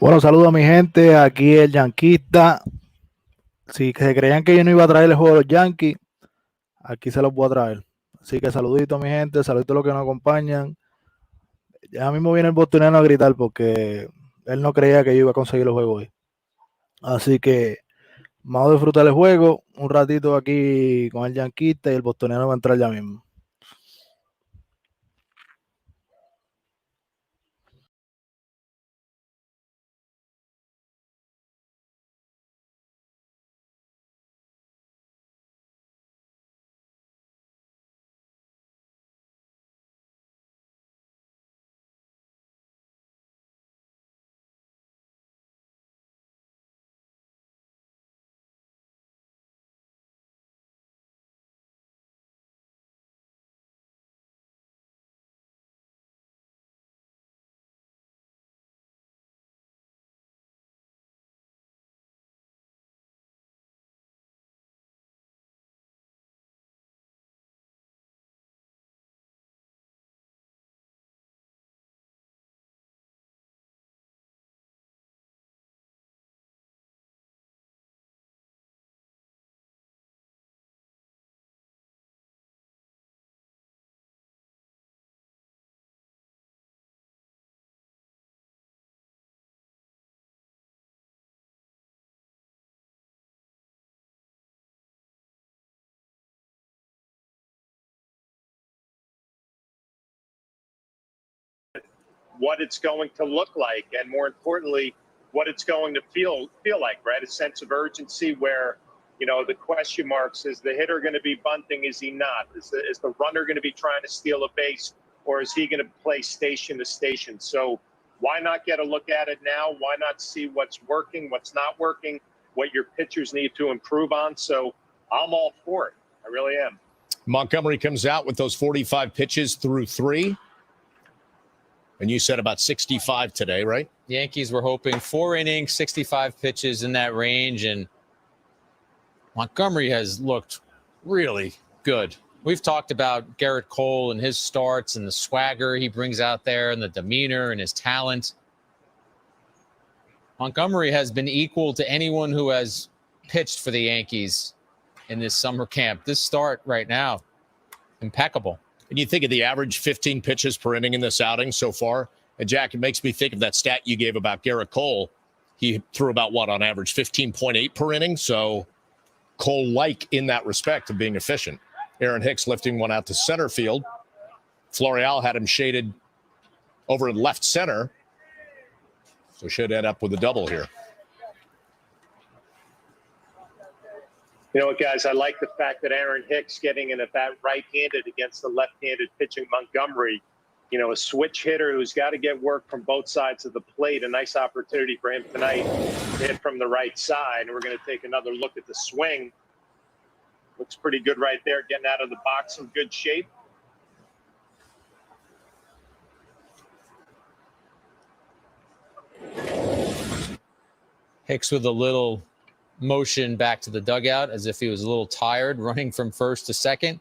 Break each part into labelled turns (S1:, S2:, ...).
S1: Bueno, saludo a mi gente, aquí el Yanquista. Si se creían que yo no iba a traer el juego de los Yankees, aquí se los voy a traer. Así que saludito a mi gente, saludito a los que nos acompañan. Ya mismo viene el bostonero a gritar porque él no creía que yo iba a conseguir los juegos hoy. Así que vamos a disfrutar el juego un ratito aquí con el Yanquista y el bostonero va a entrar ya mismo.
S2: What it's going to look like, and more importantly, what it's going to feel like, right? A sense of urgency where, the question marks, is the hitter going to be bunting? Is he not? Is the runner going to be trying to steal a base, or is he going to play station to station? So why not get a look at it now? Why not see what's working, what's not working, what your pitchers need to improve on? So I'm all for it. I really am.
S3: Montgomery comes out with those 45 pitches through 3. And you said about 65 today, right?
S4: Yankees were hoping 4 innings, 65 pitches in that range, and Montgomery has looked really good. We've talked about Garrett Cole and his starts and the swagger he brings out there and the demeanor and his talent. Montgomery has been equal to anyone who has pitched for the Yankees in this summer camp. This start right now, impeccable.
S3: And you think of the average 15 pitches per inning in this outing so far. And, Jack, it makes me think of that stat you gave about Garrett Cole. He threw about, on average, 15.8 per inning. So Cole-like in that respect of being efficient. Aaron Hicks lifting one out to center field. Florial had him shaded over in left center. So should end up with a double here.
S2: You know what, guys, I like the fact that Aaron Hicks getting in at bat right-handed against the left-handed pitching Montgomery. A switch hitter who's got to get work from both sides of the plate. A nice opportunity for him tonight to hit from the right side. And we're going to take another look at the swing. Looks pretty good right there, getting out of the box in good shape.
S4: Hicks with a little motion back to the dugout as if he was a little tired running from first to second.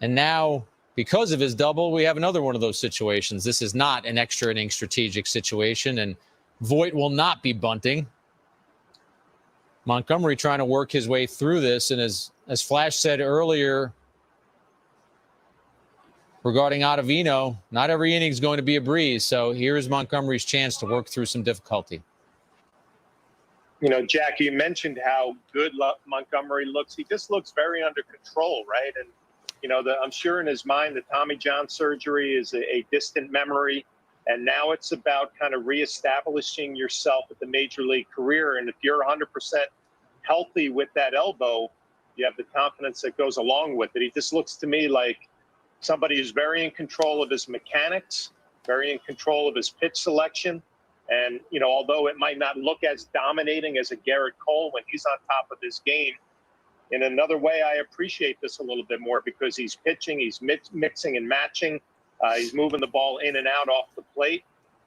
S4: And now, because of his double, we have another one of those situations. This is not an extra inning strategic situation, and Voit will not be bunting. Montgomery trying to work his way through this, and as Flash said earlier regarding Ottavino, not every inning is going to be a breeze. So here's Montgomery's chance to work through some difficulty.
S2: Jack, you mentioned how good Montgomery looks. He just looks very under control, right? And, I'm sure in his mind the Tommy John surgery is a distant memory. And now it's about kind of reestablishing yourself at the major league career. And if you're 100% healthy with that elbow, you have the confidence that goes along with it. He just looks to me like somebody who's very in control of his mechanics, very in control of his pitch selection. And, although it might not look as dominating as a Garrett Cole when he's on top of his game, in another way, I appreciate this a little bit more because he's pitching, he's mixing and matching. He's moving the ball in and out off the plate,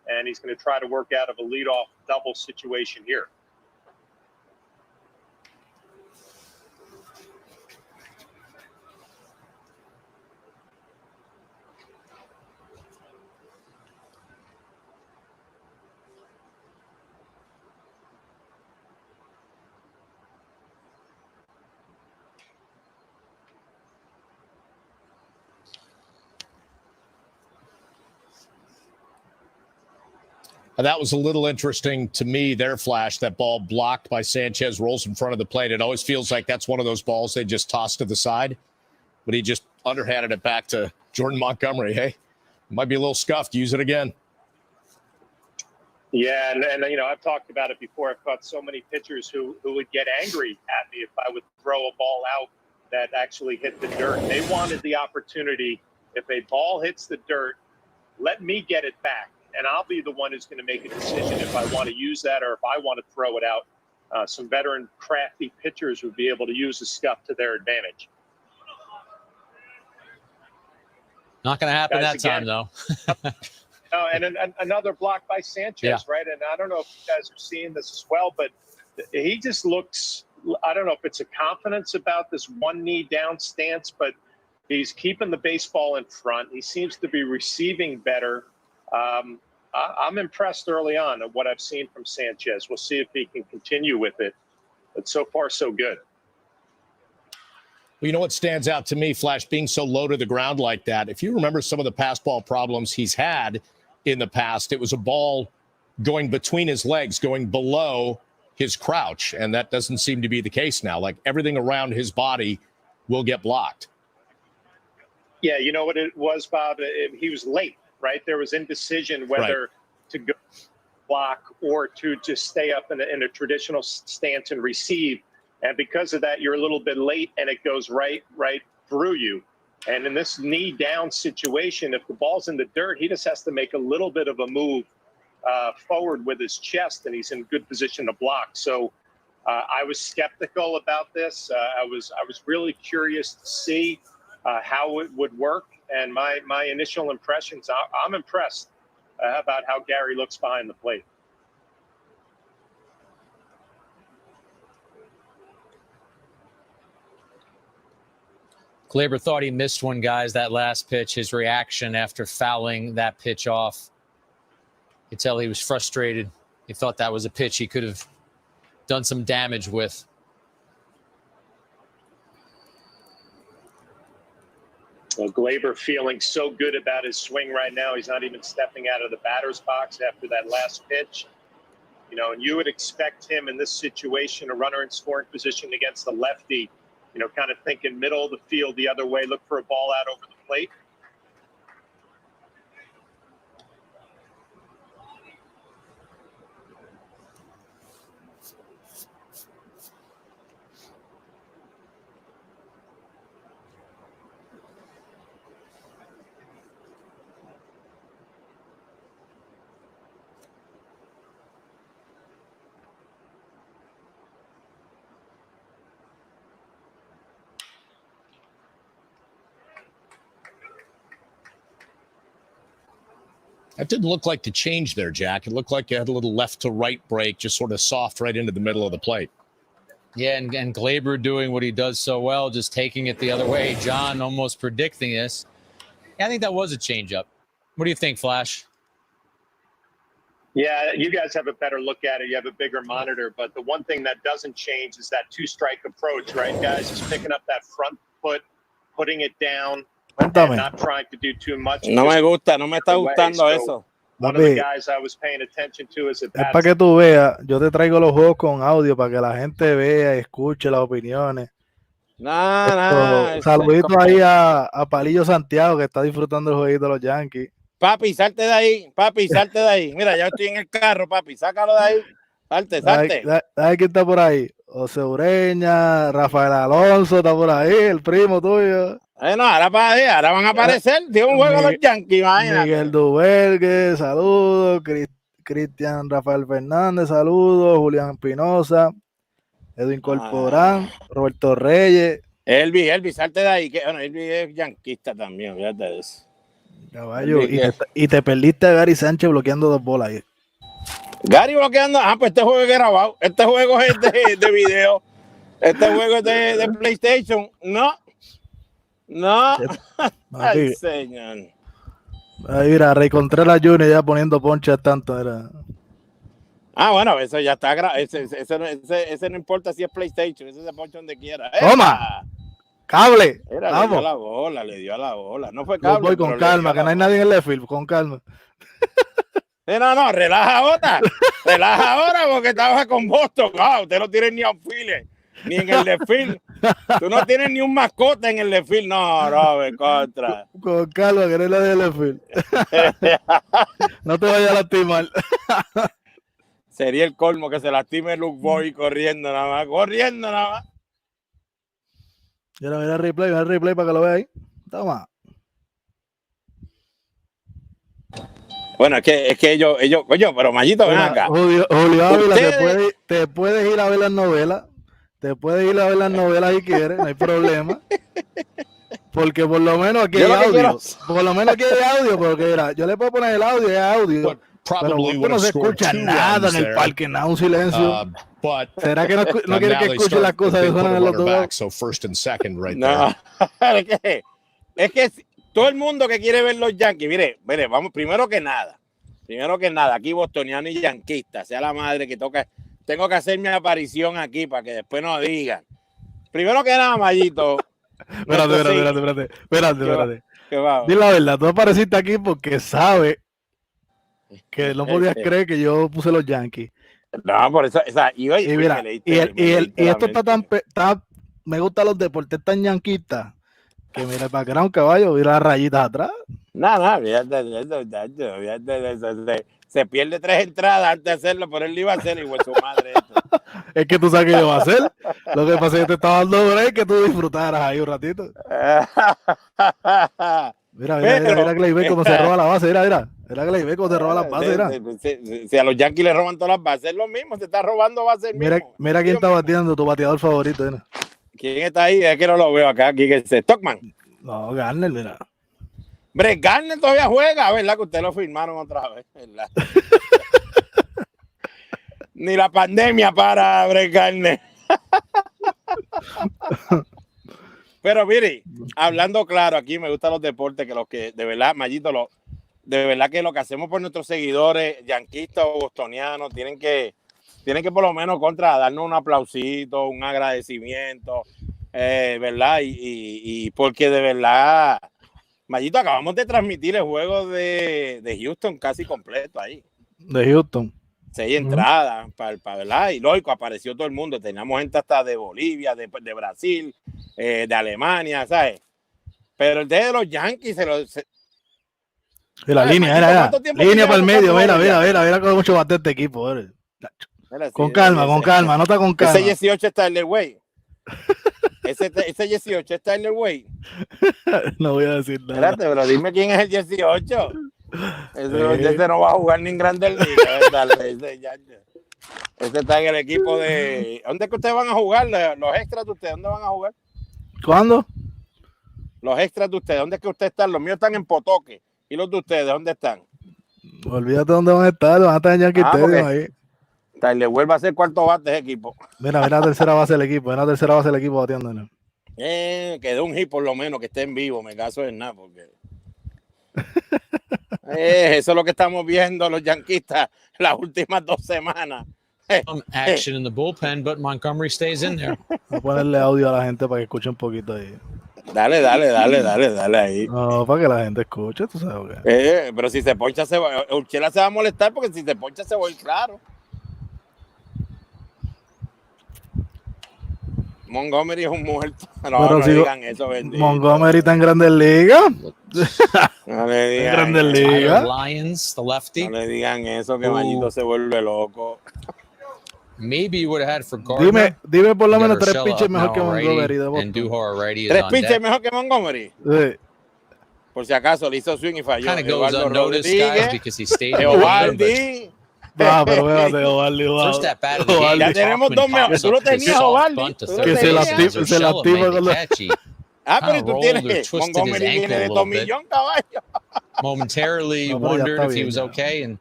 S2: and he's going to try to work out of a leadoff double situation here.
S3: That was a little interesting to me there, Flash. That ball blocked by Sanchez rolls in front of the plate. It always feels like that's one of those balls they just toss to the side. But he just underhanded it back to Jordan Montgomery. Hey, it might be a little scuffed. Use it again.
S2: Yeah, and you know, I've talked about it before. I've caught so many pitchers who would get angry at me if I would throw a ball out that actually hit the dirt. They wanted the opportunity. If a ball hits the dirt, let me get it back. And I'll be the one who's going to make a decision if I want to use that or if I want to throw it out. Some veteran, crafty pitchers would be able to use the scuff to their advantage.
S4: Not going to happen
S2: Guys,
S4: that
S2: again,
S4: time, though.
S2: And another block by Sanchez, right? And I don't know if you guys are seeing this as well, but he just looks, I don't know if it's a confidence about this one knee down stance, but he's keeping the baseball in front. He seems to be receiving better. I'm impressed early on at what I've seen from Sanchez. We'll see if he can continue with it. But so far, so good.
S3: Well, you know what stands out to me, Flash, being so low to the ground like that. If you remember some of the pass ball problems he's had in the past, it was a ball going between his legs, going below his crouch. And that doesn't seem to be the case now. Like everything around his body will get blocked.
S2: Yeah, you know what it was, Bob? He was late, right? There was indecision whether to go block or to just stay up in a traditional stance and receive. And because of that, you're a little bit late and it goes right through you. And in this knee down situation, if the ball's in the dirt, he just has to make a little bit of a move forward with his chest and he's in good position to block. So I was skeptical about this. I was really curious to see how it would work. And my initial impressions, I'm impressed about how Gary looks behind the plate.
S4: Glaber thought he missed one, guys, that last pitch. His reaction after fouling that pitch off. You could tell he was frustrated. He thought that was a pitch he could have done some damage with.
S2: Well, Glaber feeling so good about his swing right now. He's not even stepping out of the batter's box after that last pitch. You know, and you would expect him in this situation, a runner in scoring position against the lefty, you know, kind of thinking middle of the field the other way, look for a ball out over the plate.
S3: That didn't look like the change there, Jack. It looked like you had a little left to right break, just sort of soft right into the middle of the plate.
S4: Yeah, and Glaber doing what he does so well, just taking it the other way. John almost predicting this. Yeah, I think that was a changeup. What do you think, Flash?
S2: Yeah, you guys have a better look at it. You have a bigger monitor. But the one thing that doesn't change is that two-strike approach, right, guys? Just picking up that front foot, putting it down, and not trying to do too much.
S5: No me gusta, no me está gustando eso.
S2: One of the guys I was paying attention to is
S1: es para que tú veas. Yo te traigo los juegos con audio para que la gente vea y escuche las opiniones. Saluditos ahí a Palillo Santiago, que está disfrutando el jueguito de los Yankees.
S5: Papi, salte de ahí, papi, salte de ahí. Mira, ya estoy en el carro, papi, sácalo de ahí. Salte.
S1: ¿Sabes quién está por ahí? José Ureña, Rafael Alonso está por ahí, el primo tuyo.
S5: No, ahora van a aparecer. Tiene un juego los Yankees, imagínate.
S1: Miguel Dubergue, saludos. Cristian Rafael Fernández, saludos. Julián Espinosa, Edwin Corporán, Roberto Reyes.
S5: Elvi, salte de ahí. Bueno, Elvi es yanquista también, fíjate de eso.
S1: Caballo, y te perdiste a Gary Sánchez bloqueando 2 bolas ahí.
S5: Gary bloqueando. Pues este juego es grabado. Este juego es de video. Este juego es de PlayStation. No. Ay, señor.
S1: Ahí mira, Rey Contreras Jr. ya poniendo ponches tanto. Era.
S5: Bueno, eso ya está grabado. Ese no importa si es PlayStation. Ese se poncha donde quiera.
S1: ¡Toma! ¡Cable!
S5: Era,
S1: vamos.
S5: Le dio a la bola. No fue cable.
S1: Voy con calma, que no hay nadie en el left field. Con calma.
S5: No, relaja ahora porque estabas con Boston. Usted no tiene ni outfielder, ni en el desfile. Tú no tienes ni un mascota en el desfile. No, Robert, contra.
S1: Con calma, que no es la del field. No te vayas a lastimar.
S5: Sería el colmo que se lastime Luke Boy corriendo nada más.
S1: Mira el replay para que lo veas ahí. Toma.
S5: Bueno, es que ellos, coño, pero Mayito, ven acá.
S1: Julio Ávila,
S5: Ustedes-
S1: te puedes ir a ver las novelas. Te puedes ir a ver las novelas si quieres, no hay problema. Porque por lo menos aquí hay audio. Por lo menos aquí hay audio, porque mira, yo le puedo poner el audio, hay audio.
S3: But
S1: Pero
S3: probably would
S1: no
S3: have
S1: se
S3: scored
S1: escucha
S3: 2
S1: nada
S3: runs
S1: en el
S3: there.
S1: parque, nada, un silencio.
S3: But
S1: ¿Será que no quiere
S3: now
S1: que
S3: they
S1: escuche las
S3: start,
S1: cosas
S3: they
S1: que
S3: put
S1: suenan
S3: a
S1: en los
S3: runner
S1: dos?
S3: back, so first and second right
S5: No,
S3: there.
S5: es que todo el mundo que quiere ver los Yankees, mire, vamos, primero que nada, aquí bostoniano y yanquista, sea la madre que toca, tengo que hacer mi aparición aquí para que después no digan. Primero que nada, Mayito.
S1: Espérate.
S5: ¿Qué va?
S1: Dile la verdad, tú apareciste aquí porque sabes que no podías creer que yo puse los Yankees.
S5: No, por eso, o sea, y
S1: mira, y esto está me gustan los deportes tan yanquistas que mira el background, caballo, mira las rayitas atrás.
S5: Nada, se pierde 3 entradas antes de hacerlo, pero él lo iba a hacer igual su madre.
S1: Es que tú sabes que yo voy a hacer. Lo que pasa es que te estaba dando break que tú disfrutaras ahí un ratito. Mira Gleyber cómo se roba la base, mira Gleyber cómo se roba las bases, mira.
S5: Si a los Yankees le roban todas las bases, es lo mismo, se está robando bases.
S1: Mira quién está bateando, tu bateador favorito, mira.
S5: ¿Quién está ahí? Es que no lo veo acá, ¿quién es Stockman?
S1: No, Garner, mira.
S5: Brett Garner todavía juega, ¿verdad? Que ustedes lo firmaron otra vez, ¿verdad? Ni la pandemia para Brett Garner. Pero mire, hablando claro, aquí me gustan los deportes, que los que, de verdad, Mayito, de verdad que lo que hacemos por nuestros seguidores, yanquistas o bostonianos, tienen que por lo menos darnos un aplausito, un agradecimiento, ¿verdad? Y porque de verdad, Mayito, acabamos de transmitir el juego de Houston casi completo ahí.
S1: De Houston.
S5: 6 entradas, ¿verdad? Y lógico, apareció todo el mundo. Teníamos gente hasta de Bolivia, de Brasil, de Alemania, ¿sabes? Pero el de los Yankees
S1: Y la línea, era línea para el medio, mira cómo mucho bate este equipo. Con calma, nota con calma.
S5: Ese 18 está en el way. Ese 18 está en el way.
S1: No voy a decir nada.
S5: Espérate, pero dime quién es el 18. Ese no va a jugar ni en Grandes Ligas. Ese está en el equipo de... ¿Dónde es que ustedes van a jugar? Los extras de ustedes, ¿dónde van a jugar?
S1: ¿Cuándo?
S5: Los extras de ustedes, ¿dónde es que ustedes están? Los míos están en Potoque. ¿Y los de ustedes, dónde están?
S1: Olvídate dónde van a estar en Yankee Stadium ahí.
S5: Le vuelve a hacer cuarto bate ese equipo.
S1: Mira la tercera base del equipo, batiéndole.
S5: Quedó un hit por lo menos que esté en vivo, me caso en nada, porque eso es lo que estamos viendo los yanquistas las últimas 2 semanas.
S4: Some action in the bullpen, but Montgomery stays in there.
S1: Voy a ponerle audio a la gente para que escuche un poquito ahí.
S5: Dale ahí.
S1: No, para que la gente escuche, tú sabes qué.
S5: Pero si se poncha, Urchela se va a molestar porque si se poncha se va a ir claro. Montgomery es un muerto. No digan eso, bendito.
S1: Montgomery está en Grandes Ligas.
S5: No le digan
S1: en Grandes
S5: eso.
S1: Ligas.
S4: Lions, the lefty.
S5: No le digan eso, que Mayito se vuelve loco.
S4: Maybe you would have had for Gardner.
S1: Dime por lo menos 3
S4: Urshela
S1: pitches
S4: up
S1: mejor
S4: now
S1: que Montgomery.
S4: already, and Duhar already is
S5: 3
S4: on
S5: pitches
S4: deck.
S5: mejor que Montgomery.
S1: Sí.
S5: Por si acaso le hizo swing y falló.
S4: Kind of goes unnoticed, guys, because he stayed in the bullpen, but
S5: Eovaldi.
S1: Pero véate, Ovaldi.
S4: first at bat of the game,
S5: Ya tenemos
S4: Hoffman
S5: 2 mejores.
S4: pops
S5: Tú lo
S4: up this
S5: tenías,
S4: soft
S5: Ovaldi.
S4: bunt to
S5: Tú
S4: third
S5: lo
S1: se
S4: base
S5: tenías.
S4: as Urshela
S1: lastima
S4: made
S1: con
S4: the
S1: la-
S4: catch. He
S5: Pero tú
S4: rolled or
S5: tienes.
S4: twisted his
S5: Montgomery
S4: ankle
S5: viene
S4: a
S5: de
S4: little
S5: tomillón, caballo.
S4: momentarily
S1: No, pero ya
S4: wondered
S1: está
S4: if he
S1: bien,
S4: was
S1: ya.
S4: okay, and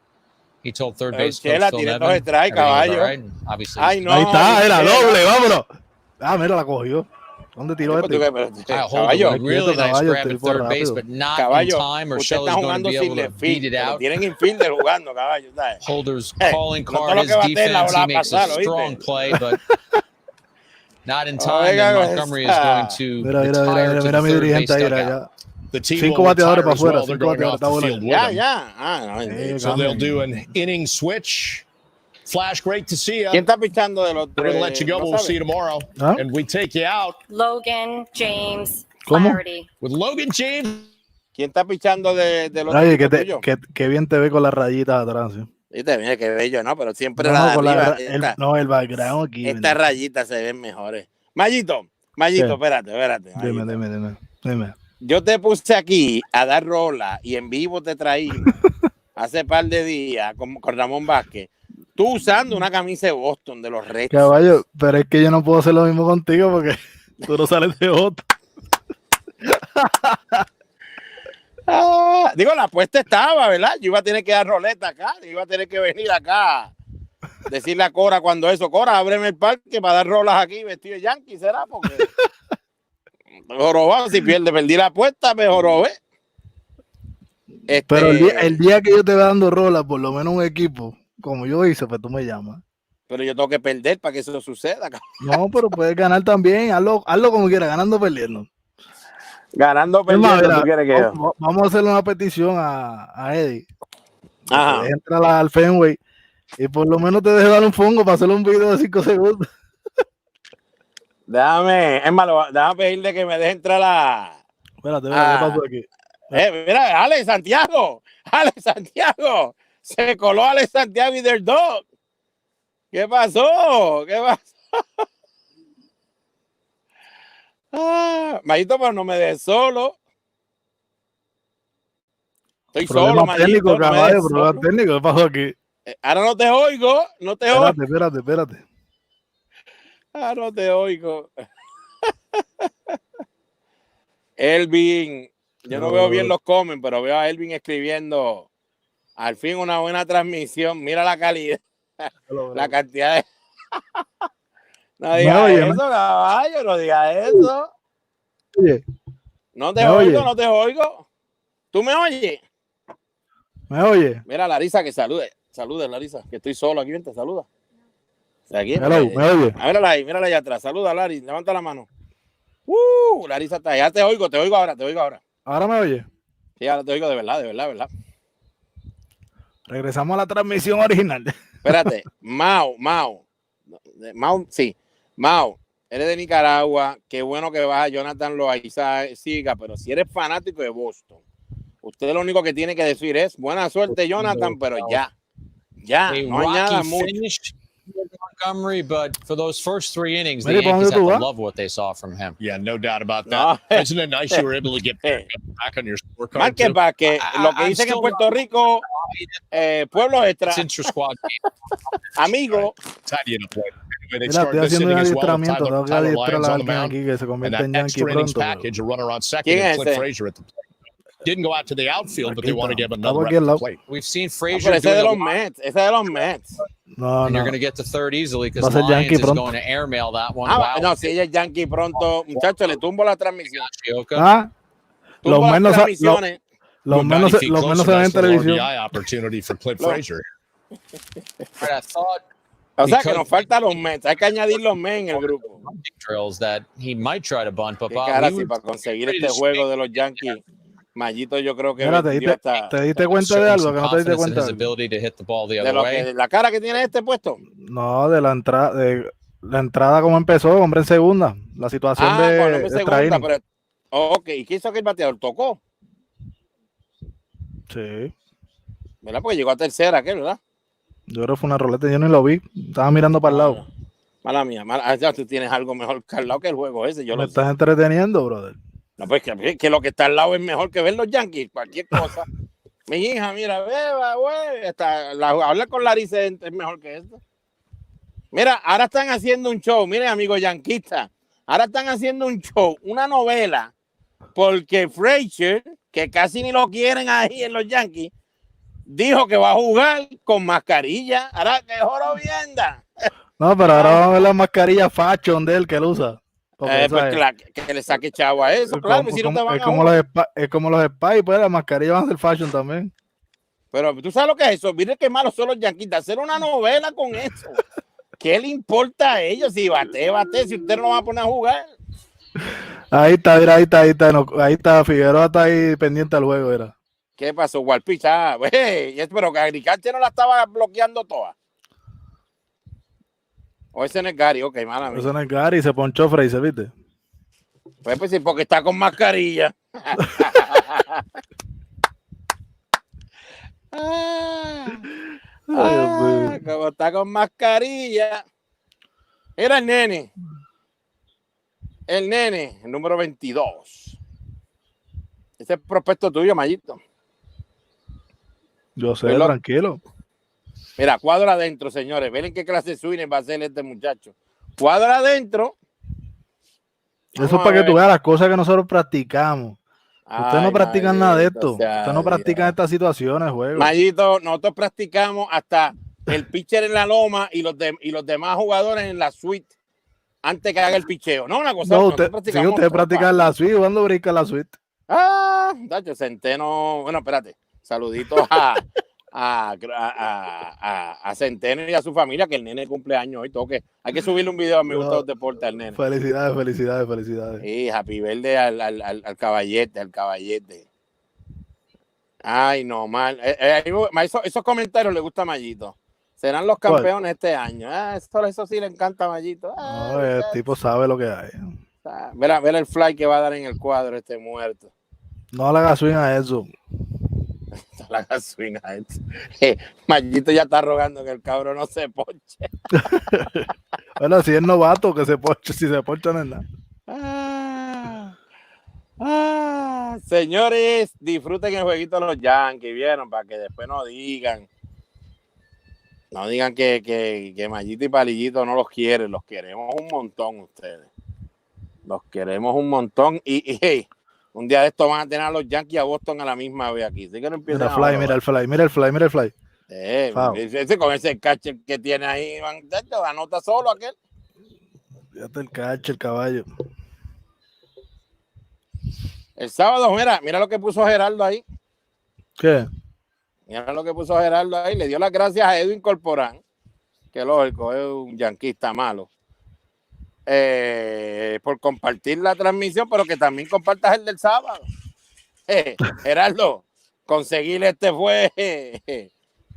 S4: he told third base coach
S5: Urshela
S4: Phil
S5: tiene
S4: Nevin
S5: 2 strikes,
S4: everything was
S5: caballo.
S4: all right, and obviously
S5: Ay, no.
S1: Ahí está, era
S5: Urshela.
S1: doble, vámonos. Mira, la cogió. ¿Dónde tiró este?
S4: Kyle Holder
S5: Caballo,
S4: with a really nice
S1: caballo,
S4: grab at
S1: tipo
S4: third base,
S1: rápido.
S4: but not
S5: Caballo,
S4: in time.
S5: usted
S4: Urshela's
S5: está
S4: going to
S5: jugando
S4: be
S5: sin
S4: able to
S5: left
S4: beat
S5: field,
S4: it
S5: pero
S4: out.
S5: tienen infielder jugando, caballo, ¿sabes?
S4: Holder's calling
S5: no
S4: card
S5: todo lo
S4: his
S5: que bate es la
S4: defense. He
S5: bola
S4: makes a
S5: pasada, ¿oíste?
S4: strong play, but not in time.
S5: Oiga,
S4: And Montgomery is going to
S1: Mira
S4: retire to
S1: mi
S4: the third base
S1: dirigente ahí,
S4: dugout.
S3: The team
S1: 5
S3: will
S1: bateadores
S3: retire
S1: para
S3: as well.
S1: afuera,
S3: They're
S1: 5
S3: going
S1: bateadores,
S3: off
S1: está
S3: the
S1: bueno.
S3: field with
S5: Ya,
S3: them.
S5: ya. Ah, no,
S3: So they'll do an inning switch. Flash, great to see you.
S5: ¿Quién está pichando de los
S3: We're going to let you go, but we'll see you tomorrow.
S1: ¿Ah?
S3: And we take you out
S6: Logan James
S1: ¿Cómo?
S6: Flaherty.
S3: with Logan James.
S5: ¿Quién está pichando de los
S1: Oye,
S5: equipos tuyos?
S1: que bien te ve con las rayitas atrás. ¿Sí?
S5: Viste, mira qué bello, ¿no? Pero siempre
S1: No,
S5: la de
S1: con
S5: arriba.
S1: el background aquí.
S5: Estas rayitas se ven mejores. Mayito, espérate. Mayito.
S1: Dime.
S5: Yo te puse aquí a dar rola y en vivo te traímos hace par de días con Ramón Vázquez. Tú usando una camisa de Boston de los Reds.
S1: Caballo, pero es que yo no puedo hacer lo mismo contigo porque tú no sales de otro.
S5: Digo, la apuesta estaba, ¿verdad? Yo iba a tener que dar roleta acá, yo iba a tener que venir acá, decirle a Cora cuando eso, Cora, ábreme el parque para dar rolas aquí vestido de Yankee, ¿será? Porque jorobado, si perdí la apuesta, me jorobé.
S1: Pero el día que yo te vea dando rola, por lo menos un equipo, como yo hice, pues tú me llamas.
S5: Pero yo tengo que perder para que eso suceda.
S1: No, pero puedes ganar también, hazlo como quieras, ganando o perdiendo.
S5: Ganando, perdiendo,
S1: Mira,
S5: ¿tú quieres que
S1: vamos a hacerle una petición a Eddie.
S5: Ajá.
S1: Entra al Fenway y por lo menos te deje dar un fongo para hacerle un video de 5 segundos.
S5: Déjame pedirle que me deje entrar
S1: Espérate, ¿qué pasó aquí?
S5: Mira, Alex Santiago, se coló Alex Santiago y their dog. ¿Qué pasó? Mayito, pero no me dejes solo. Estoy solo, Mayito.
S1: Problema técnico, ¿qué pasó aquí?
S5: Ahora no te oigo,
S1: Espérate.
S5: Ahora no te oigo. Elvin, yo no veo bien los comments, pero veo a Elvin escribiendo, al fin una buena transmisión, mira la calidad, la cantidad de... No digas eso, caballo, no digas eso.
S1: Oye,
S5: no te oigo. ¿Tú me oyes?
S1: ¿Me oye?
S5: Mira, Larisa, que salude, Larisa, que estoy solo aquí, vente, saluda. Aquí,
S1: ¿Me oye?
S5: Mírala ahí atrás, saluda, Larry, levanta la mano. Larisa está ahí, ya te oigo ahora.
S1: ¿Ahora me oye?
S5: Sí, ahora te oigo de verdad.
S1: Regresamos a la transmisión original.
S5: Espérate, Mao, eres de Nicaragua, qué bueno que vas a Jonathan Loaiza siga, pero si eres fanático de Boston, usted lo único que tiene que decir es buena suerte, Jonathan, pero ya, no hay nada mucho.
S4: Montgomery, but for those first 3 innings, the
S1: Maybe
S4: Yankees have to love what they saw from him.
S3: Yeah, no doubt about that.
S5: No.
S3: Isn't it nice you were able to get back on your scorecard?
S5: Marque para que lo que dicen en Puerto Rico, pueblo extra,
S4: It's intra-squad game.
S5: amigo.
S1: Mira, estoy haciendo un adiestramiento, tengo que adiestrar a alguien aquí que se convierte en Yankee pronto.
S5: ¿Quién es ese?
S3: Didn't go out to the outfield, but they want to give another
S1: Estamos aquí al lado.
S3: plate.
S4: We've seen
S5: No,
S4: Frazier
S5: pero ese
S4: doing
S5: de
S4: a
S5: los
S4: lot,
S5: Mets, ese de los Mets.
S1: No,
S4: and you're
S1: no.
S4: going to get to third easily because
S1: Va a ser
S4: Lyons
S1: Yankee
S4: is
S1: pronto.
S4: going to airmail that one.
S5: No, si ella es Yankee pronto, muchachos, le tumbo la transmisión.
S4: Shioka.
S1: Ah,
S5: Tumbo
S1: los
S5: las
S1: menos
S5: transmisiones.
S1: los menos se ven en televisión.
S3: Opportunity for Clint
S5: No.
S3: Frazier.
S4: But I thought
S5: O sea que
S4: because-
S5: nos faltan los Mets, hay que añadir los Mets en el grupo.
S4: drills that he might try to bunt, but
S5: Qué
S4: Bob,
S5: cara,
S4: we
S5: si
S4: would
S5: para conseguir
S4: ready
S5: este
S4: to
S5: juego de los Yankees, Mayito yo creo que
S1: Mira,
S5: vendió hasta
S1: ¿te diste cuenta de
S4: showing
S1: algo
S4: some
S1: que no te diste
S4: confidence in
S1: cuenta?
S4: his ability to hit the ball the
S5: de
S4: other
S5: lo
S4: way.
S5: que la cara que tiene este puesto.
S1: No, de la entrada como empezó, hombre en segunda. La situación
S5: Cuando
S1: de
S5: me
S1: extra
S5: segunda,
S1: inning.
S5: pero ok, ¿y qué hizo que el bateador tocó?
S1: Sí,
S5: ¿Verdad? Porque llegó a tercera, ¿qué, verdad?
S1: yo creo que fue una roleta, yo ni lo vi. Estaba mirando para el lado.
S5: Mala mía, ya tú tienes algo mejor que al lado que el juego ese. Yo
S1: Me
S5: lo
S1: estás entreteniendo, brother.
S5: No, pues que lo que está al lado es mejor que ver los Yankees, cualquier cosa. Mi hija, mira, beba, güey, hablar con Larissa es mejor que esto. Mira, ahora están haciendo un show, miren, amigos yanquistas, ahora están haciendo un show, una novela, porque Frazier, que casi ni lo quieren ahí en los Yankees, dijo que va a jugar con mascarilla. Ahora que jorobienda.
S1: No, pero ahora vamos a ver la mascarilla fashion de él que él usa. Porque,
S5: Pues
S1: ¿sabes?
S5: claro, que le saque chavo a eso, claro,
S1: Como-
S5: si no te van
S1: es
S5: a
S1: como
S5: jugar.
S1: es como los Spice, pues las mascarillas van a ser fashion también.
S5: Pero tú sabes lo que es eso. Mire qué malos son los yanquistas. Hacer una novela con eso. ¿Qué le importa a ellos? Si bate, si usted no lo va a poner a jugar.
S1: Ahí está, mira, ahí está. No, ahí está, Figueroa está ahí pendiente al juego, era.
S5: ¿Qué pasó? Walpich, pero que Agriculture no la estaba bloqueando toda. O ese no es Gary, ok, mala mía.
S1: Eso no es Gary, se ponchó Fraser, ¿viste?
S5: Pues sí, porque está con mascarilla. Como está con mascarilla. Era el nene. El número 22. Ese es prospecto tuyo, Mayito.
S1: Yo sé, tranquilo.
S5: Mira, cuadro adentro, señores. Ven en qué clase de swing va a ser este muchacho. Cuadro adentro.
S1: Eso es para que tú veas las cosas que nosotros practicamos. Ustedes no practican nada de esto. Ustedes no practican estas situaciones, juego.
S5: Mayito, nosotros practicamos hasta el pitcher en la loma y los demás jugadores en la suite antes que haga el picheo. No, una cosa.
S1: No, ustedes practican la suite. ¿Cuándo brinca la suite?
S5: Dacho, Centeno. Bueno, espérate. Saluditos a Centeno y a su familia, que el nene cumple años hoy. Hay que subirle un video a Me Gusta los Deportes al nene.
S1: Felicidades.
S5: Sí, happy birthday al caballete. Ay, no, mal. Esos comentarios le gusta a Mayito. Serán los campeones este año. Eso sí le encanta a Mayito.
S1: No, el tipo sabe lo que hay.
S5: Mira el fly que va a dar en el cuadro este muerto.
S1: No le hagas swing a eso.
S5: No le hagas swing a eso. Mayito ya está rogando que el cabrón no se ponche.
S1: Bueno, si es novato, que se ponche. Si se poncha no es nada.
S5: Señores, disfruten el jueguito de los Yankees, ¿vieron? Para que después no digan que Mayito y Palillito no los quieren. Los queremos un montón ustedes. Los queremos un montón. Y hey, un día de estos van a tener a los Yankees y a Boston a la misma vez aquí. Así que no empiecen
S1: mira el fly.
S5: Ese con ese catcher que tiene ahí, anota solo aquel.
S1: Fíjate el catcher, el caballo.
S5: El sábado, mira lo que puso Gerardo ahí.
S1: ¿Qué?
S5: Mira lo que puso Gerardo ahí. Le dio las gracias a Edwin Corporán, que lógico, es un yanquista malo, por compartir la transmisión, pero que también compartas el del sábado. Gerardo, conseguir fue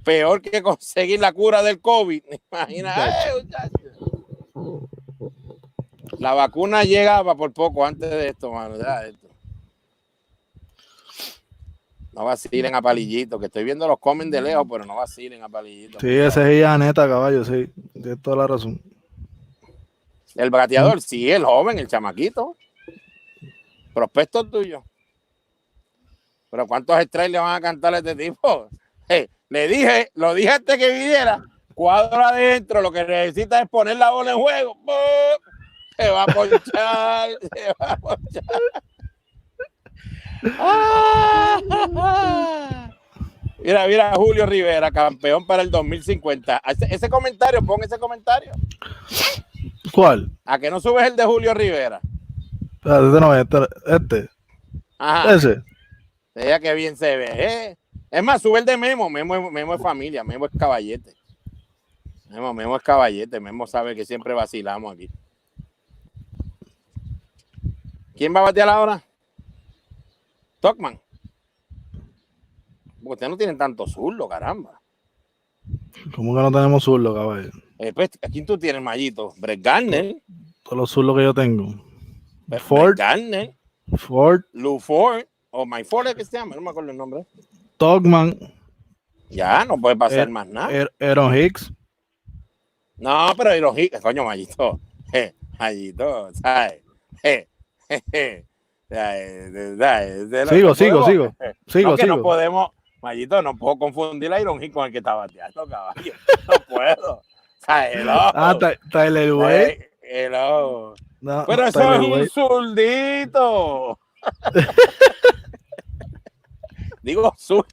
S5: peor que conseguir la cura del COVID. Imagina, la vacuna llegaba por poco antes de esto, mano. No vacilen a Palillito, que estoy viendo los comen de lejos, pero no vacilen a Palillito.
S1: Sí, ese es Janeta, caballo, sí. Tienes toda la razón.
S5: El bateador, sí, el joven, el chamaquito. Prospecto tuyo. Pero ¿cuántos strikes le van a cantar a este tipo? Lo dije antes que viniera. Cuadro adentro, lo que necesita es poner la bola en juego. Se va a ponchar. Mira, Julio Rivera, campeón para el 2050. Ese comentario, pon ese comentario.
S1: ¿Cuál?
S5: ¿A que no subes el de Julio Rivera?
S1: Este.
S5: Ajá.
S1: Ese.
S5: Ella que bien se ve. Es más, sube el de Memo. Memo es familia. Memo es caballete. Memo es caballete. Memo sabe que siempre vacilamos aquí. ¿Quién va a batear ahora? Stockman. Porque ustedes no tienen tanto zurdo, caramba.
S1: ¿Cómo que no tenemos zurdo, caballo?
S5: Pues, ¿a quién tú tienes, Mayito? Brett Garner.
S1: Todos los zurdos que yo tengo.
S5: Ford. Garner.
S1: Ford.
S5: Lou Ford. O My Ford, ¿qué se llama? No me acuerdo el nombre.
S1: Stockman.
S5: Ya, no puede pasar más nada.
S1: Aaron Hicks.
S5: No, pero Aaron Hicks, coño, Mayito. Mayito, ¿sabes? Sigo. No podemos, Mayito, no puedo confundir a Iron Hicks con el que está bateando, caballo. No puedo.
S1: Tyler Wade.
S5: No, pero eso Tyler es un zurdito. Digo zurdo.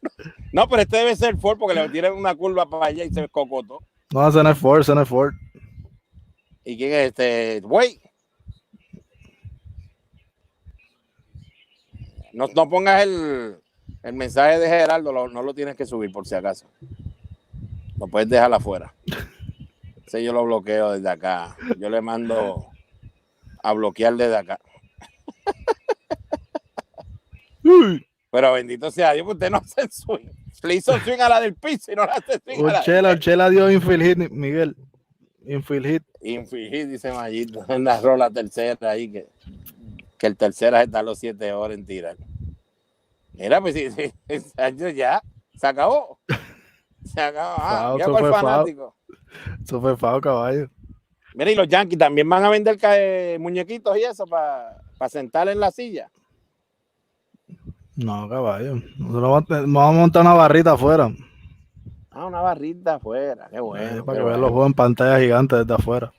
S5: No, pero este debe ser Ford porque le tiran una curva para allá y se cocotó.
S1: No, ese no es Ford.
S5: ¿Y quién es este? Wade. No pongas el mensaje de Gerardo, no lo tienes que subir por si acaso. Lo puedes dejar afuera. Ese yo lo bloqueo desde acá. Yo le mando a bloquear desde acá.
S1: Uy.
S5: Pero bendito sea Dios, que usted no hace swing. Le hizo swing a la del piso y no la hace swing a la
S1: Urchela dio infield hit, Miguel. Infield hit.
S5: Infligir, dice Mayito. Narró la tercera ahí, que el tercera está a los 7 horas en tirar. Mira, pues sí, ya se acabó. Se acabó.
S1: Foul,
S5: Ya
S1: eso
S5: para el
S1: fue
S5: fanático.
S1: Eso fue foul, caballo.
S5: Mira, y los Yankees también van a vender muñequitos y eso para sentar en la silla.
S1: No, caballo. Nosotros vamos a montar una barrita afuera.
S5: Ah, una barrita afuera. Qué bueno.
S1: Para que vean los juegos en pantalla gigante desde afuera.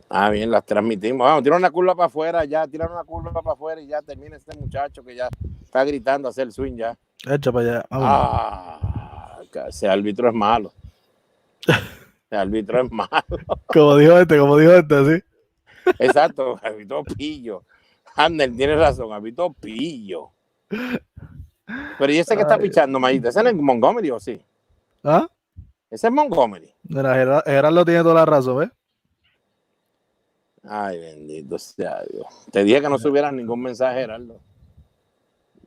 S5: Ah, bien, las transmitimos. Vamos, tira una curva para afuera ya, tirar una curva para afuera y ya termina este muchacho que ya está gritando a hacer el swing ya.
S1: Echa para allá. Vámonos.
S5: Ah, ese árbitro es malo. Ese árbitro es malo.
S1: Como dijo este, sí.
S5: Exacto, árbitro pillo. Ander tiene razón, árbitro pillo. Pero ¿y ese que está pichando, Mayito? ¿Ese no es Montgomery o sí?
S1: ¿Ah?
S5: Ese es Montgomery.
S1: Mira, Gerardo tiene toda la razón, ¿ves?
S5: Ay, bendito sea Dios. Te dije que no subieran ningún mensaje, Gerardo.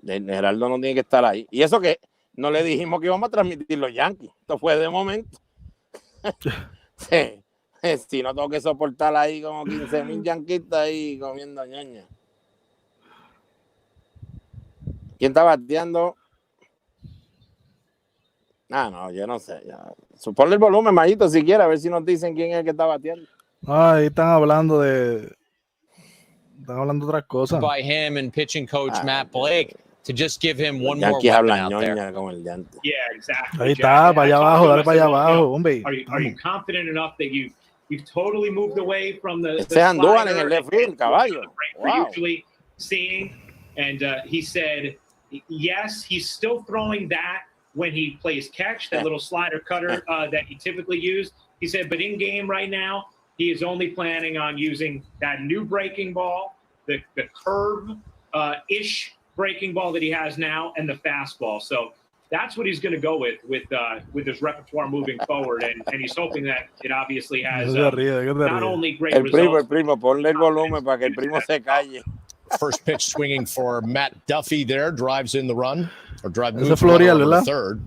S5: Gerardo no tiene que estar ahí. Y eso que no le dijimos que íbamos a transmitir los Yankees. Esto fue de momento. Sí. Si no tengo que soportar ahí como 15,000 yanquistas ahí comiendo ñoña. ¿Quién está bateando? Ah, no, yo no sé. Ponle el volumen, Mayito, si quiere, a ver si nos dicen quién es el que está bateando.
S1: Ahí están hablando de otras cosas.
S4: By him and pitching coach Matt Blake to just give him one more
S5: Yankees
S4: weapon
S5: hablan
S4: out there.
S5: ñoña como el de antes.
S7: Yeah, exactly.
S1: Ahí
S7: Jack.
S1: está, para allá
S7: I talked
S1: abajo,
S7: to him,
S1: dale
S7: I
S1: para allá
S7: said, well,
S1: abajo, hombre.
S7: Are you confident enough that you've totally moved away from the
S5: Ese es Andújar en
S7: slider
S5: el left field, caballo.
S7: we're
S5: Wow.
S7: usually seeing? And he said, yes, he's still throwing that when he plays catch, that little slider cutter that he typically used. He said, but in game right now, he is only planning on using that new breaking ball, the curve-ish breaking ball that he has now, and the fastball. So that's what he's going to go with his repertoire moving forward, and he's hoping that it obviously has not only great results.
S5: El primo, ponle el volumen para que el primo se calle.
S3: First pitch swinging for Matt Duffy there, drives in the run, or
S1: Ese Florial, ¿verdad?
S3: Third.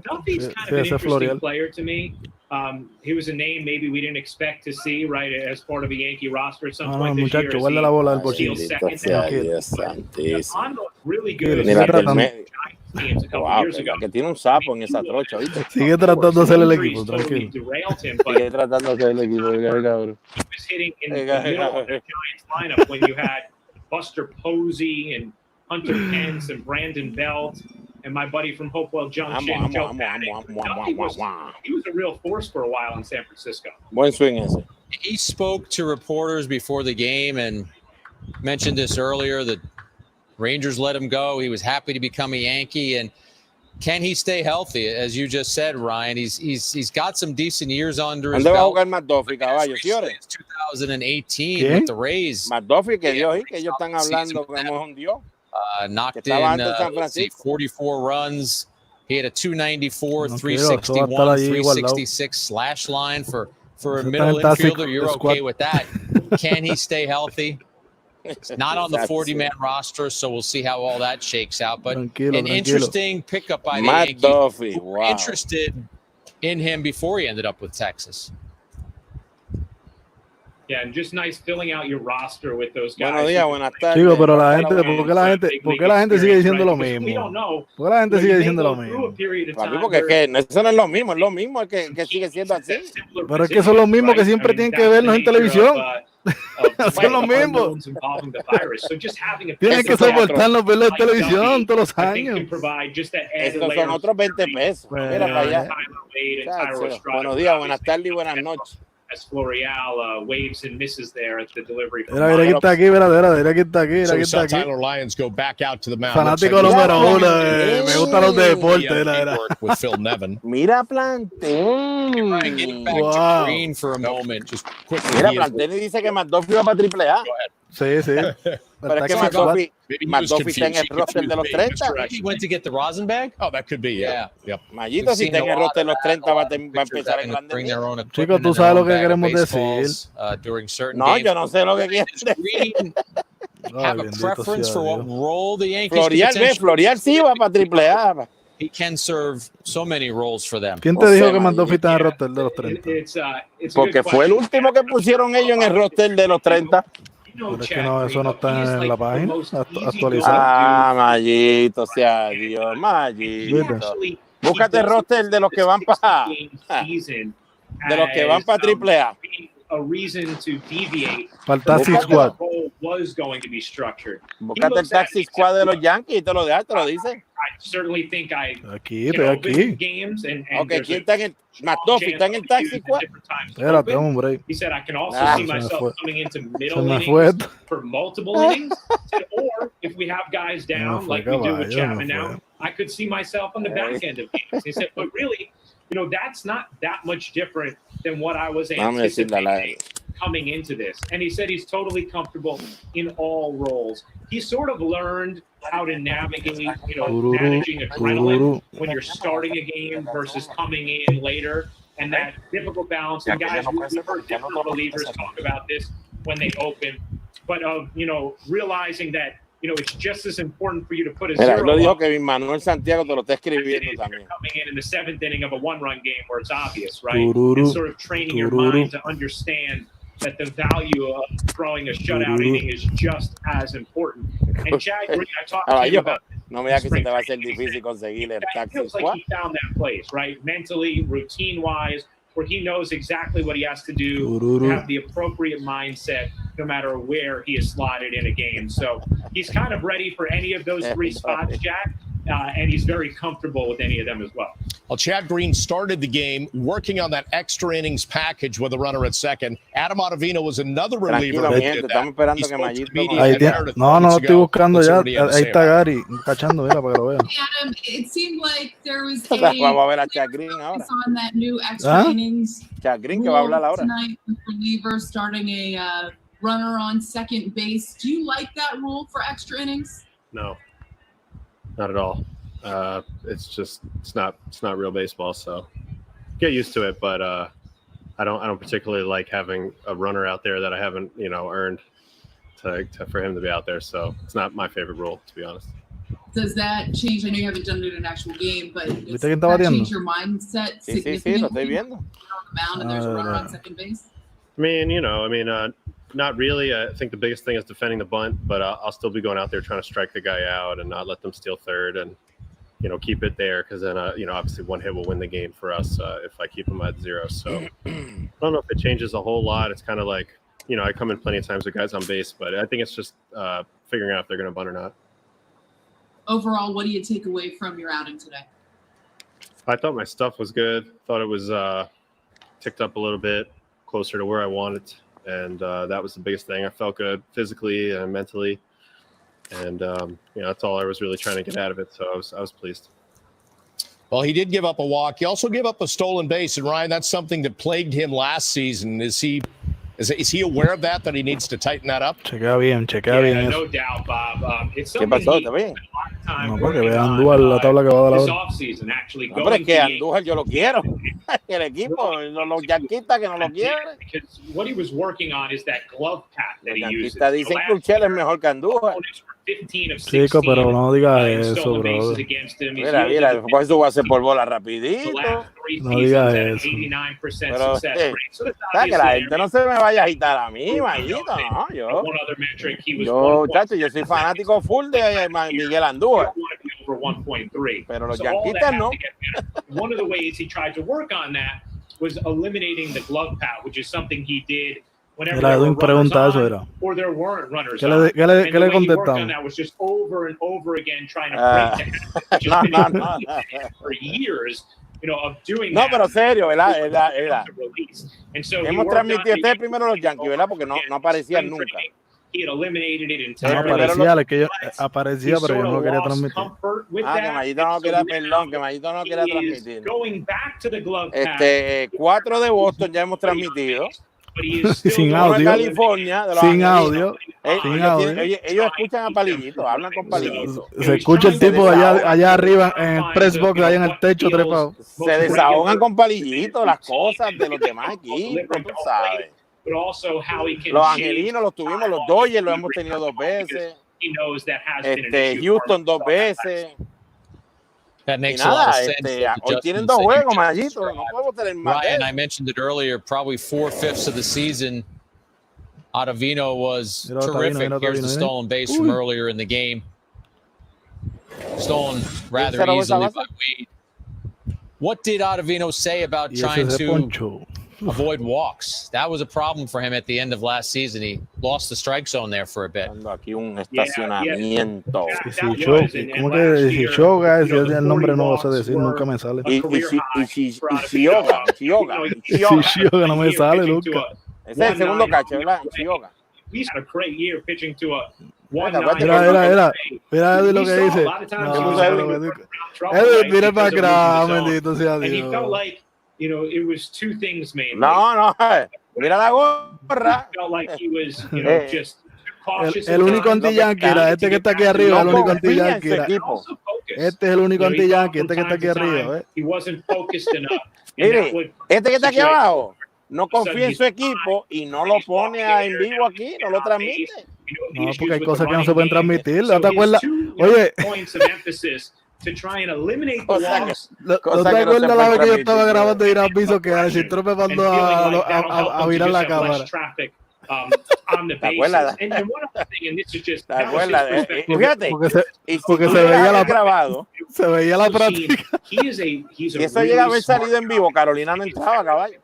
S7: Duffy's kind of an interesting player to me. He was a name maybe we didn't expect to see, right, as part of a Yankee roster at some point this year.
S1: Guarda la bola del bolsillo.
S7: Really good.
S5: Wow, que tiene un sapo en esa trocha, ¿viste?
S1: Sigue tratando de hacer el equipo, tranquilo.
S5: Sigue tratando de hacer el equipo, cabrón.
S7: He was hitting in the middle of the Giants lineup when you had Buster Posey and Hunter Pence and Brandon Belt and my buddy from Hopewell Junction, Joe Paddock. He was a real force for a while in San Francisco.
S5: Buen swing ese.
S4: He spoke to reporters before the game and mentioned this earlier that Rangers let him go. He was happy to become a Yankee. And can he stay healthy? As you just said, Ryan, he's got some decent years under his belt.
S5: ¿Dónde va a jugar Duffy, caballo?
S4: 2018 with the Rays.
S5: Duffy, que Dios, que ellos están hablando como es un Dios.
S4: Knocked in 44 runs. He had a 294, 361, 366 slash line for a middle infielder. You're okay with that. Can he stay healthy? It's not on the 40-man roster, so we'll see how all that shakes out. But an interesting pickup by the Yankees.
S5: Duffy, wow.
S4: Interested in him before he ended up with Texas.
S7: Yeah, and just nice filling out your roster with those guys.
S5: Buenos días, buenas tardes.
S1: Chico, pero ¿por qué la gente sigue diciendo lo mismo? ¿Por qué la gente sigue diciendo lo mismo?
S5: Papi, porque es que eso no es lo mismo, es que sigue siendo así.
S1: Pero es que son los mismos que siempre tienen que vernos en televisión. Son los mismos. Tienen que soportarnos verlos en televisión todos los años.
S5: Estos son otros 20 pesos. Mira para allá. Buenos días, buenas tardes y buenas noches.
S7: Florial waves and misses there at the delivery.
S1: Mira quién está aquí, mira quién está aquí.
S3: Tyler Lyons go back out to the mound.
S1: Fanático número uno, me gustan los deportes.
S3: With Phil Nevin.
S5: Mira Planten.
S4: Wow. Green for a moment. Just quickly.
S5: Mira Planten y dice que McDuffie va para AAA.
S1: Sí.
S5: Pero es que McDuffie está en el roster de los 30.
S4: He went to get the Rosenbag?
S3: Oh, that could be, yeah. Yep.
S5: Mayito, si está en el roster de los 30, va a empezar en grande.
S1: Chicos, tú sabes lo que queremos decir.
S4: During certain
S5: no, yo no sé lo que quieres
S4: decir. have a
S1: bendito
S4: preference
S1: sea
S4: for what
S1: Dios.
S4: role the Yankees
S5: Florial,
S4: could
S5: ve,
S4: potentially
S5: Florial sí va para AAA.
S4: he can serve so many roles for them.
S1: ¿Quién
S5: No
S1: te dijo
S5: sé,
S1: que mandó
S5: Mayito.
S1: Fita en el roster de los 30?
S7: It's a good
S5: Porque fue el
S7: question.
S5: último que pusieron ellos en el roster de los 30.
S1: Pero es que
S7: Chad
S1: no, eso no
S7: Green,
S1: está
S7: he is
S1: en
S7: like
S1: la
S7: the
S1: página
S7: most
S1: actualizada.
S7: easygoing dude.
S5: Mayito, sea Dios,
S7: He
S5: Mayito.
S7: actually
S5: Búscate el
S7: doesn't
S5: roster de los que van para
S7: season
S5: de los que van
S7: as,
S5: para AAA.
S7: being a reason to deviate
S1: Para el
S7: from
S1: Taxi
S7: how
S1: Squad.
S7: the role was going to be structured. He
S5: Búscate el
S7: looks at it,
S5: taxi
S7: he said,
S5: squad de los
S7: "Look,
S5: Yankees y te lo dice.
S7: I certainly think I
S1: Aquí,
S7: can
S1: estoy
S7: open
S1: aquí.
S7: games and
S5: Ok,
S7: there's
S5: ¿quién
S7: a
S5: está en el
S7: strong
S5: McDuffie?
S7: chance
S5: ¿Está en el
S7: I'll
S5: taxi
S7: use at
S5: squad?
S7: different times to
S1: Espérate,
S7: open."
S1: hombre.
S7: He said, I can also
S5: Ah,
S7: see
S1: se me
S7: myself
S1: fue.
S7: coming into
S1: Se
S7: middle
S1: me
S7: innings
S1: fue.
S7: for multiple innings. He said, or if we have guys
S1: Se me
S7: down
S1: fue,
S7: like we do with
S1: caballo,
S7: Chapman
S1: se me
S7: now,
S1: fue.
S7: I could see myself on the back end of games. He said, but really, that's not that much different than what I was
S5: Déjame decirle al
S7: anticipating
S5: aire.
S7: coming into this. And he said he's totally comfortable in all roles. He sort of learned how to navigate,
S1: Tururú,
S7: managing adrenaline
S1: tururú.
S7: when you're starting a game versus coming in later, and that difficult balance. And guys, we've heard different relievers talk about this when they open, but of realizing that it's just as important for you to put a
S5: Mira, él
S7: zero
S5: lo dijo
S7: up
S5: que Manuel Santiago te lo está
S7: as it
S5: escribiendo
S7: is if
S5: también.
S7: you're coming in the 7th inning of a one-run game where it's obvious, right?
S1: Tururú,
S7: And sort of training your
S1: tururú.
S7: mind to understand that the value of throwing a shutout
S1: Tururú.
S7: inning is just as important. And Chad Green, I talked to you
S5: Caballo,
S7: about
S5: no me digas que se
S7: spring
S5: te va a hacer
S7: training.
S5: difícil conseguir el
S7: It
S5: taxi
S7: feels like
S5: squad.
S7: he found that place, right? Mentally, routine-wise, where he knows exactly what he has to do to
S1: Tururú.
S7: have the appropriate mindset no matter where he is slotted in a game. So he's kind of ready for any of those three spots, Jack, and he's very comfortable with any of them as well.
S3: Well, Chad Green started the game working on that extra innings package with a runner at second. Adam Ottavino was another reliever
S5: Tranquilo,
S3: who
S5: mi
S3: did
S5: gente,
S3: that.
S5: estamos esperando
S3: He
S5: que
S3: spoke to
S5: Mayito
S3: the media
S5: nos
S1: Ahí
S3: and
S1: tiene-
S3: Meredith
S1: No, no,
S3: moments
S1: lo estoy
S3: ago.
S1: buscando
S3: Let's hear
S1: ya.
S3: what he had to
S1: Ahí
S3: say
S1: está
S3: about it.
S1: Gary, cachando, mira, para que lo vean.
S8: Adam, it seemed like there was
S5: Vamos a ver a Chad Green ahora.
S8: on that new extra
S1: Huh?
S8: innings
S5: Chad Green que va a hablar
S8: rule
S5: ahora.
S8: tonight with relievers starting a runner on second base. Do you like that rule for extra innings?
S9: No, not at all. It's not real baseball. So get used to it, but I don't particularly like having a runner out there that I haven't earned for him to be out there. So it's not my favorite rule, to be honest.
S8: Does that change? I know you haven't done it in an actual game, but does
S1: ¿Viste quién está
S8: that
S1: bateando?
S8: change your mindset
S5: Sí,
S8: significantly?
S5: lo estoy viendo.
S8: On the mound and there's a runner on second base.
S9: I mean, not really. I think the biggest thing is defending the bunt, but I'll still be going out there trying to strike the guy out and not let them steal third and keep it there, because then obviously one hit will win the game for us if I keep them at zero. So I don't know if it changes a whole lot. It's kind of like I come in plenty of times with guys on base, but I think it's just figuring out if they're going to bunt or not.
S8: Overall, what do you take away from your outing today?
S9: I thought my stuff was good. Thought it was ticked up a little bit closer to where I wanted, and that was the biggest thing. I felt good physically and mentally, and that's all I was really trying to get out of it. So I was pleased.
S3: Well, he did give up a walk. He also gave up a stolen base. And Ryan, that's something that plagued him last season. Is he aware of that he needs to tighten that up?
S1: Chequea bien
S7: Yeah,
S1: eso.
S7: no doubt, Bob. It's
S5: ¿Qué
S7: something
S5: pasó?
S7: he
S5: ¿Está bien?
S7: spent a lot of time
S1: No, para que
S7: working
S1: vean
S7: on,
S1: Andújar la tabla que va a dar
S7: this
S1: ahora.
S7: offseason, actually
S5: No, pero
S7: going
S5: es
S7: to
S5: que
S7: the
S5: Andújar yo lo quiero. El equipo, los yanquistas que no lo quieren.
S7: because what he was working on is that glove pat that
S5: Los
S7: he uses.
S5: yanquistas dicen que Urchela es mejor que Andújar.
S7: Opponents were 15 of 16
S1: Chico, pero no digas
S7: in
S1: eso,
S7: stolen bases
S1: brother.
S7: against him. He's
S5: Mira,
S7: yielded
S5: coge su base por bola
S7: the
S5: rapidito.
S7: last 3
S1: No
S7: seasons
S1: digas
S7: at an
S1: eso.
S7: 89%
S5: Pero,
S7: success rate. So that's
S5: ¿sabes? Que la
S7: obviously
S5: gente no se me vaya a agitar a mí, Mayito, no.
S7: one other metric. He was
S5: Yo,
S7: 1.3.
S5: chacho, yo soy fanático full de Miguel Andújar.
S7: Over 1.3.
S5: Pero los
S7: So all that
S5: yanquistas
S7: had
S5: no.
S7: to get better. One of the ways he tried to work on that was eliminating the glove pat, which is something he did whenever
S1: Era
S7: there were
S1: Edwin
S7: runners
S1: pregunta eso,
S7: on
S1: era.
S7: or there weren't runners
S1: ¿Qué
S7: on.
S1: le, qué le,
S7: And
S1: qué
S7: the
S1: le
S7: way he worked on
S1: contestamos?
S7: that was just over and over again trying to
S5: Ah.
S7: break the habit, which
S5: No,
S7: has been
S5: no, no, no.
S7: for years, of doing
S5: No,
S7: that.
S5: pero serio, ¿verdad? ¿Verdad?
S7: Release. And so he
S5: Hemos
S7: worked on
S5: transmitido
S7: it
S5: este primero los Yankees, ¿verdad? Porque no aparecían
S7: spring
S5: nunca.
S7: training. He had eliminated it
S1: No
S7: entirely.
S1: aparecía, es que yo
S7: He
S1: aparecía, pero yo
S7: sort
S1: no lo
S7: of
S1: quería
S7: lost
S1: transmitir.
S7: comfort with
S5: Ah, que
S7: that.
S5: Mayito no
S7: So
S5: quería,
S7: now
S5: perdón, que Mayito no quería
S7: he is
S5: transmitir.
S7: going back to the glove pad.
S5: 4 de Boston ya hemos transmitido.
S7: But he is still
S1: Sin
S7: going
S5: Uno de
S1: audio.
S5: California, de los
S1: Sin
S5: angelinos.
S1: audio. Sin
S5: Ellos,
S1: audio.
S5: ellos escuchan a Palillito, hablan con Palillito.
S1: Se escucha el tipo allá arriba en el press box, allá en el techo trepado.
S5: Se desahogan con Palillito las cosas de los demás equipos, tú sabes.
S7: but also how he can.
S5: Los angelinos los tuvimos, los Dodgers los hemos tenido 2 veces.
S7: He knows that has been an issue.
S5: Houston 2 veces.
S4: That makes
S5: Y
S4: a lot
S5: nada,
S4: of sense.
S5: hoy tienen 2 juegos, Mayito. No podemos tener más.
S4: Ryan, I mentioned it earlier, probably 4/5 of the season, Ottavino was terrific. Here's the stolen base from earlier in the game. Stolen rather easily by Wade. What did Ottavino say about trying to avoid walks? That was a problem for him at the end of last season. He lost the strike zone there for a bit.
S5: Aquí un estacionamiento.
S1: ¿Cómo que Shichoga? Ese es el nombre, no lo sé decir, nunca me sale. Shichoga no me sale, Luca.
S5: Ese es el segundo catcher, ¿verdad? Shichoga.
S7: He's had a great year pitching to a
S1: Mira lo que dice. Mira para acá, bendito sea Dios.
S7: And he felt like, you know, it was 2 things mainly.
S5: No, mira la gorra.
S7: He felt like he was, you know, just cautious.
S1: El único anti-yankee era este que está aquí arriba, el único anti-yankee era. Este es el único anti-yankee, este que está aquí arriba.
S7: He wasn't focused enough.
S5: Mire, este que está aquí abajo no confía en su equipo y no lo pone en vivo aquí, no lo transmite.
S1: No, porque hay cosas que no se pueden transmitir. ¿No te acuerdas? Oye, ¿no te acuerdas la vez que yo estaba grabando ir a piso que al Cintro me mandó a virar la cámara?
S5: ¿Te acuerdas? ¿Te acuerdas? Fíjate,
S1: porque se veía la práctica.
S5: Si eso llega a haber salido en vivo, Carolina no entraba, caballo.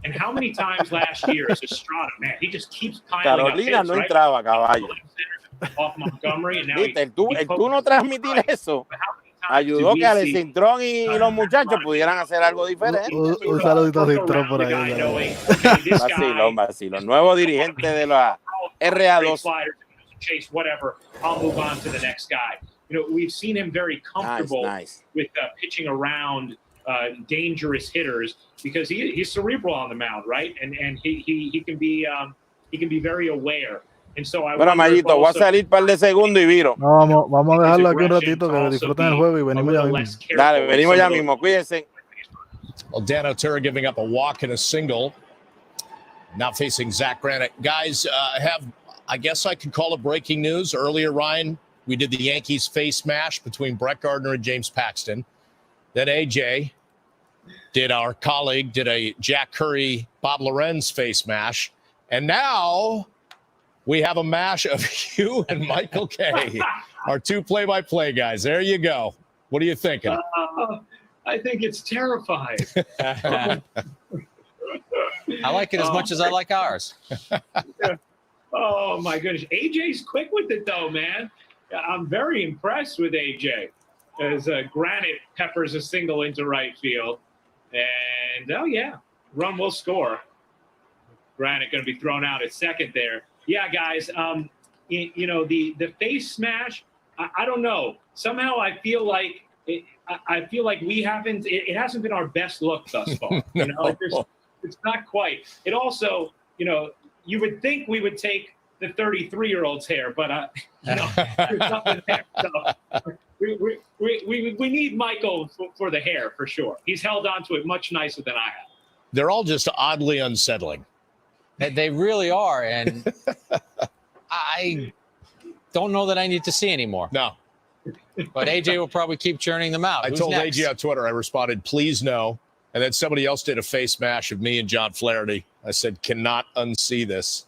S7: And how many times last year as Estrada, man, he just keeps piling
S5: Carolina
S7: up hits,
S5: no entraba, caballo.
S7: Off Montgomery, and now
S5: el tú no transmitir eso ayudó que Alex Cintrón y los muchachos pudieran hacer algo diferente.
S1: Un saludito a Cintrón por ahí.
S5: Vacilón. Nuevo dirigente de la RA2.
S7: Chase, whatever. I'll move on to the next guy. You know, we've seen him very comfortable with pitching around dangerous hitters because he's cerebral on the mound, right? And he can be very aware. And so
S5: bueno, Mayito, voy a salir un par de segundos y viro.
S1: No, vamos a dejarlo aquí un ratito que disfruten el juego y venimos ya mismo.
S5: Dale, venimos ya mismo, cuídense.
S3: Well, Dan Otero giving up a walk and a single. Now facing Zach Granite. Guys, I guess I could call it breaking news. Earlier, Ryan, we did the Yankees face mash between Brett Gardner and James Paxton. Then AJ did a Jack Curry, Bob Lorenz face mash. And now we have a mash of you and Michael Kay, our 2 play-by-play guys. There you go. What are you thinking?
S7: I think it's terrifying.
S4: I like it as much as I like ours.
S7: Oh, my goodness. AJ's quick with it, though, man. I'm very impressed with AJ. As Granite peppers a single into right field. And, oh, yeah, run will score. Granite going to be thrown out at second there. Yeah, guys, you know, the face smash, I don't know. Somehow I feel like we haven't, it hasn't been our best look thus far. You know, it's not quite. It also, you know, you would think we would take the 33-year-old's hair, but, you know, there's nothing there. So, we need Michael for the hair for sure. He's held on to it much nicer than I have.
S3: They're all just oddly unsettling.
S4: They really are, and I don't know that I need to see anymore.
S3: No.
S4: But AJ will probably keep churning them out.
S3: I told AJ on Twitter, I responded, please no. And then somebody else did a face mash of me and John Flaherty. I said, cannot unsee this.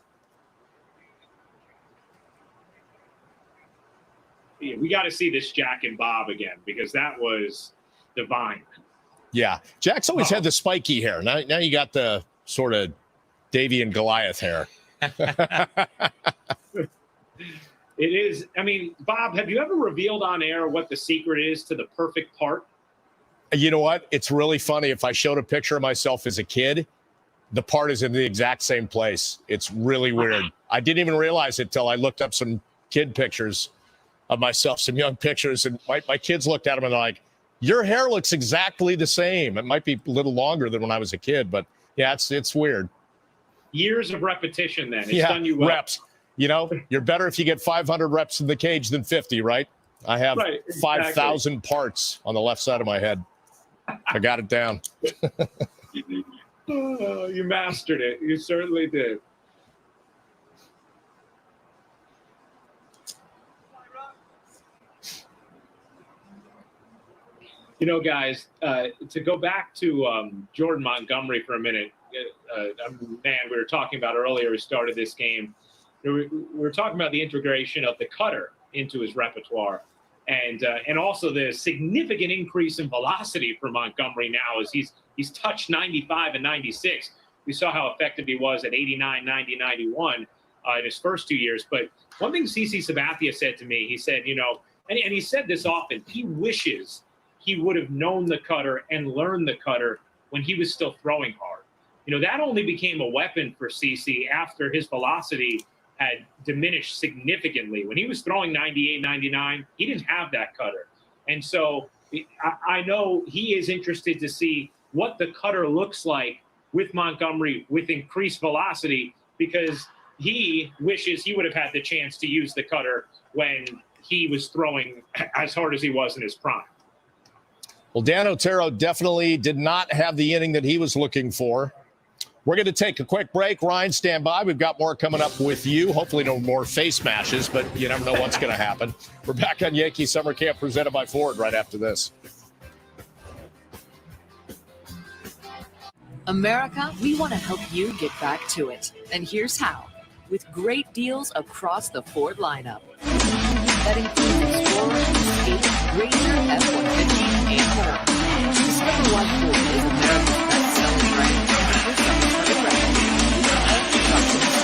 S7: Yeah, we got to see this Jack and Bob again because that was divine.
S3: Yeah. Jack's always had the spiky hair. Now you got the sort of Davy and Goliath hair.
S7: It is. I mean, Bob, have you ever revealed on air what the secret is to the perfect part?
S3: You know what? It's really funny. If I showed a picture of myself as a kid, the part is in the exact same place. It's really weird. I didn't even realize it till I looked up some kid pictures of myself, some young pictures, and my kids looked at them and they're like, your hair looks exactly the same. It might be a little longer than when I was a kid, but yeah, it's weird.
S7: Years of repetition then. It's done you well.
S3: Reps. You know, you're better if you get 500 reps in the cage than 50, right? I have 5,000 parts on the left side of my head. I got it down.
S7: Oh, you mastered it. You certainly did. You know, guys, to go back to Jordan Montgomery for a minute, man, we were talking about earlier, we started this game. We were talking about the integration of the cutter into his repertoire. And also the significant increase in velocity for Montgomery now as he's touched 95 and 96. We saw how effective he was at 89, 90, 91 in his first 2 years. But one thing CC Sabathia said to me, he said, you know, and he said this often, he wishes he would have known the cutter and learned the cutter when he was still throwing hard. You know, that only became a weapon for CC after his velocity had diminished significantly. When he was throwing 98, 99, he didn't have that cutter. And so I know he is interested to see what the cutter looks like with Montgomery with increased velocity, because he wishes he would have had the chance to use the cutter when he was throwing as hard as he was in his prime.
S3: Well, Dan Otero definitely did not have the inning that he was looking for. We're going to take a quick break. Ryan, stand by. We've got more coming up with you. Hopefully no more face mashes, but you never know what's going to happen. We're back on Yankee Summer Camp presented by Ford right after this.
S10: America, we want to help you get back to it. And here's how. With great deals across the Ford lineup. That includes Explorer, Escape, Ranger, F-150, and more. Discover why Ford is America's best-selling brand. With some perfect brand. With all the trucks in the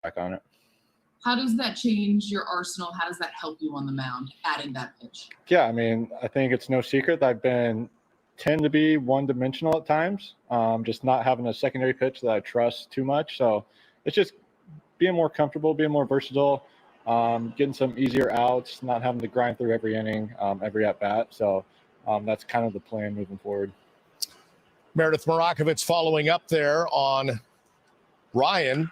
S11: back on it.
S8: How does that change your arsenal? How does that help you on the mound, adding that pitch?
S11: Yeah, I mean, I think it's no secret that I've tend to be one-dimensional at times, just not having a secondary pitch that I trust too much. So it's just being more comfortable, being more versatile, getting some easier outs, not having to grind through every inning, every at-bat. So that's kind of the plan moving forward.
S3: Meredith Marakovitz following up there on Ryan.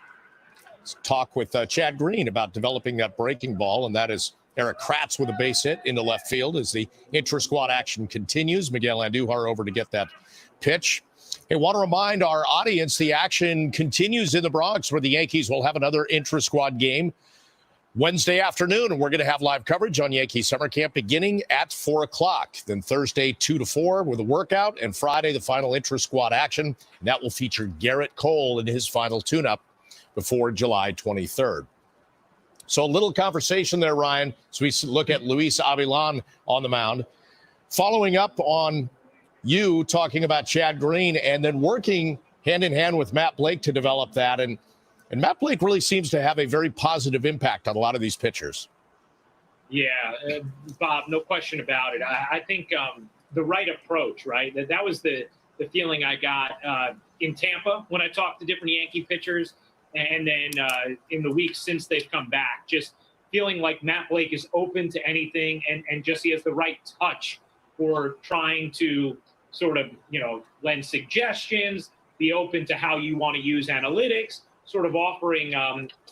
S3: Let's talk with Chad Green about developing that breaking ball, and that is Eric Kratz with a base hit into left field as the intra-squad action continues. Miguel Andujar over to get that pitch. Hey, want to remind our audience the action continues in the Bronx, where the Yankees will have another intra-squad game Wednesday afternoon, and we're going to have live coverage on Yankee Summer Camp beginning at 4 o'clock. Then Thursday, 2 to 4 with a workout, and Friday, the final intra-squad action. And that will feature Garrett Cole in his final tune-up before July 23rd. So a little conversation there, Ryan, as we look at Luis Avilan on the mound. Following up on you talking about Chad Green and then working hand in hand with Matt Blake to develop that. And And Matt Blake really seems to have a very positive impact on a lot of these pitchers.
S7: Yeah, Bob, no question about it. I think the right approach, right? That was the feeling I got in Tampa when I talked to different Yankee pitchers, and then in the weeks since they've come back, just feeling like Matt Blake is open to anything and just he has the right touch for trying to sort of, lend suggestions, be open to how you want to use analytics, sort of offering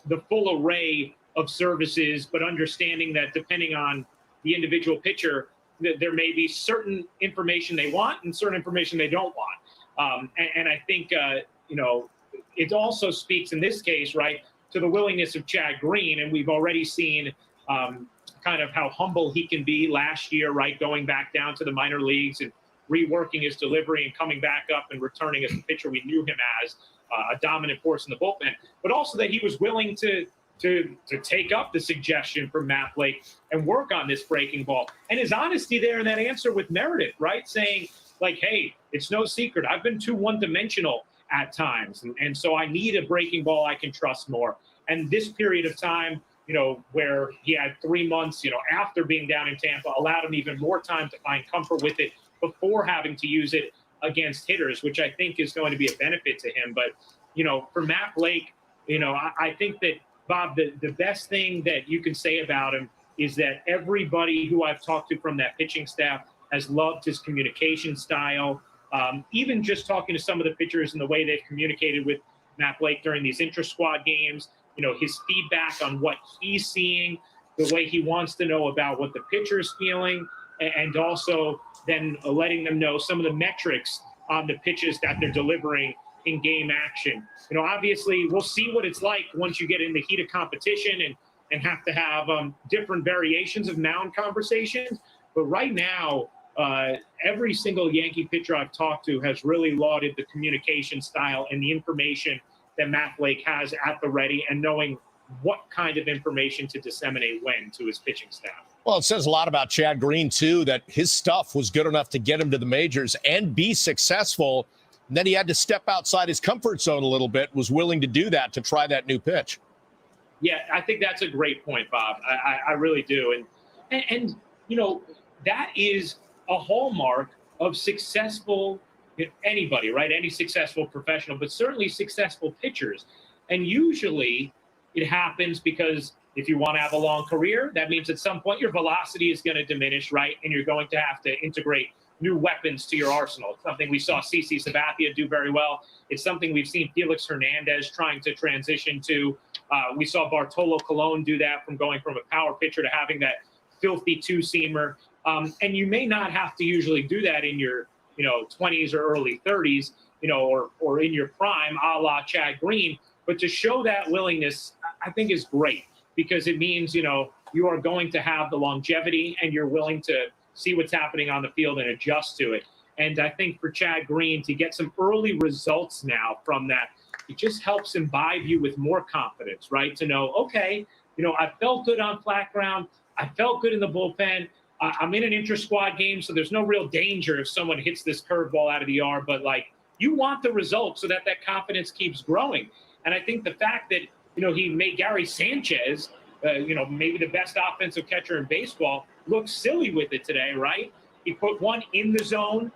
S7: the full array of services, but understanding that depending on the individual pitcher, that there may be certain information they want and certain information they don't want. And I think, it also speaks in this case, right, to the willingness of Chad Green. And we've already seen kind of how humble he can be last year, right, going back down to the minor leagues and reworking his delivery and coming back up and returning as the pitcher we knew him as, a dominant force in the bullpen, but also that he was willing to take up the suggestion from Matt Blake and work on this breaking ball. And his honesty there in that answer with Meredith, right? Saying like, hey, it's no secret. I've been too one-dimensional at times. And so I need a breaking ball I can trust more. And this period of time, where he had 3 months, after being down in Tampa, allowed him even more time to find comfort with it before having to use it against hitters, which I think is going to be a benefit to him. But, for Matt Blake, I think that, Bob, the best thing that you can say about him is that everybody who I've talked to from that pitching staff has loved his communication style. Even just talking to some of the pitchers and the way they've communicated with Matt Blake during these intra-squad games, his feedback on what he's seeing, the way he wants to know about what the pitcher's feeling, and also then letting them know some of the metrics on the pitches that they're delivering in game action. Obviously we'll see what it's like once you get in the heat of competition and have to have different variations of mound conversations. But right now, every single Yankee pitcher I've talked to has really lauded the communication style and the information that Matt Blake has at the ready and knowing what kind of information to disseminate when to his pitching staff.
S3: Well, it says a lot about Chad Green, too, that his stuff was good enough to get him to the majors and be successful. And then he had to step outside his comfort zone a little bit, was willing to do that to try that new pitch.
S7: Yeah, I think that's a great point, Bob. I really do. And that is a hallmark of successful anybody, right? Any successful professional, but certainly successful pitchers. And usually it happens because if you want to have a long career, that means at some point your velocity is going to diminish, right? And you're going to have to integrate new weapons to your arsenal. It's something we saw CC Sabathia do very well. It's something we've seen Felix Hernandez trying to transition to. We saw Bartolo Colon do that from going from a power pitcher to having that filthy two-seamer. And you may not have to usually do that in your 20s or early 30s, or in your prime, a la Chad Green. But to show that willingness, I think is great because it means, you are going to have the longevity and you're willing to see what's happening on the field and adjust to it. And I think for Chad Green to get some early results now from that, it just helps imbibe you with more confidence, right? To know, okay, I felt good on flat ground. I felt good in the bullpen. I'm in an intra-squad game, so there's no real danger if someone hits this curveball out of the yard. But, you want the result so that confidence keeps growing. And I think the fact that, he made Gary Sanchez, maybe the best offensive catcher in baseball, look silly with it today, right? He put one in the zone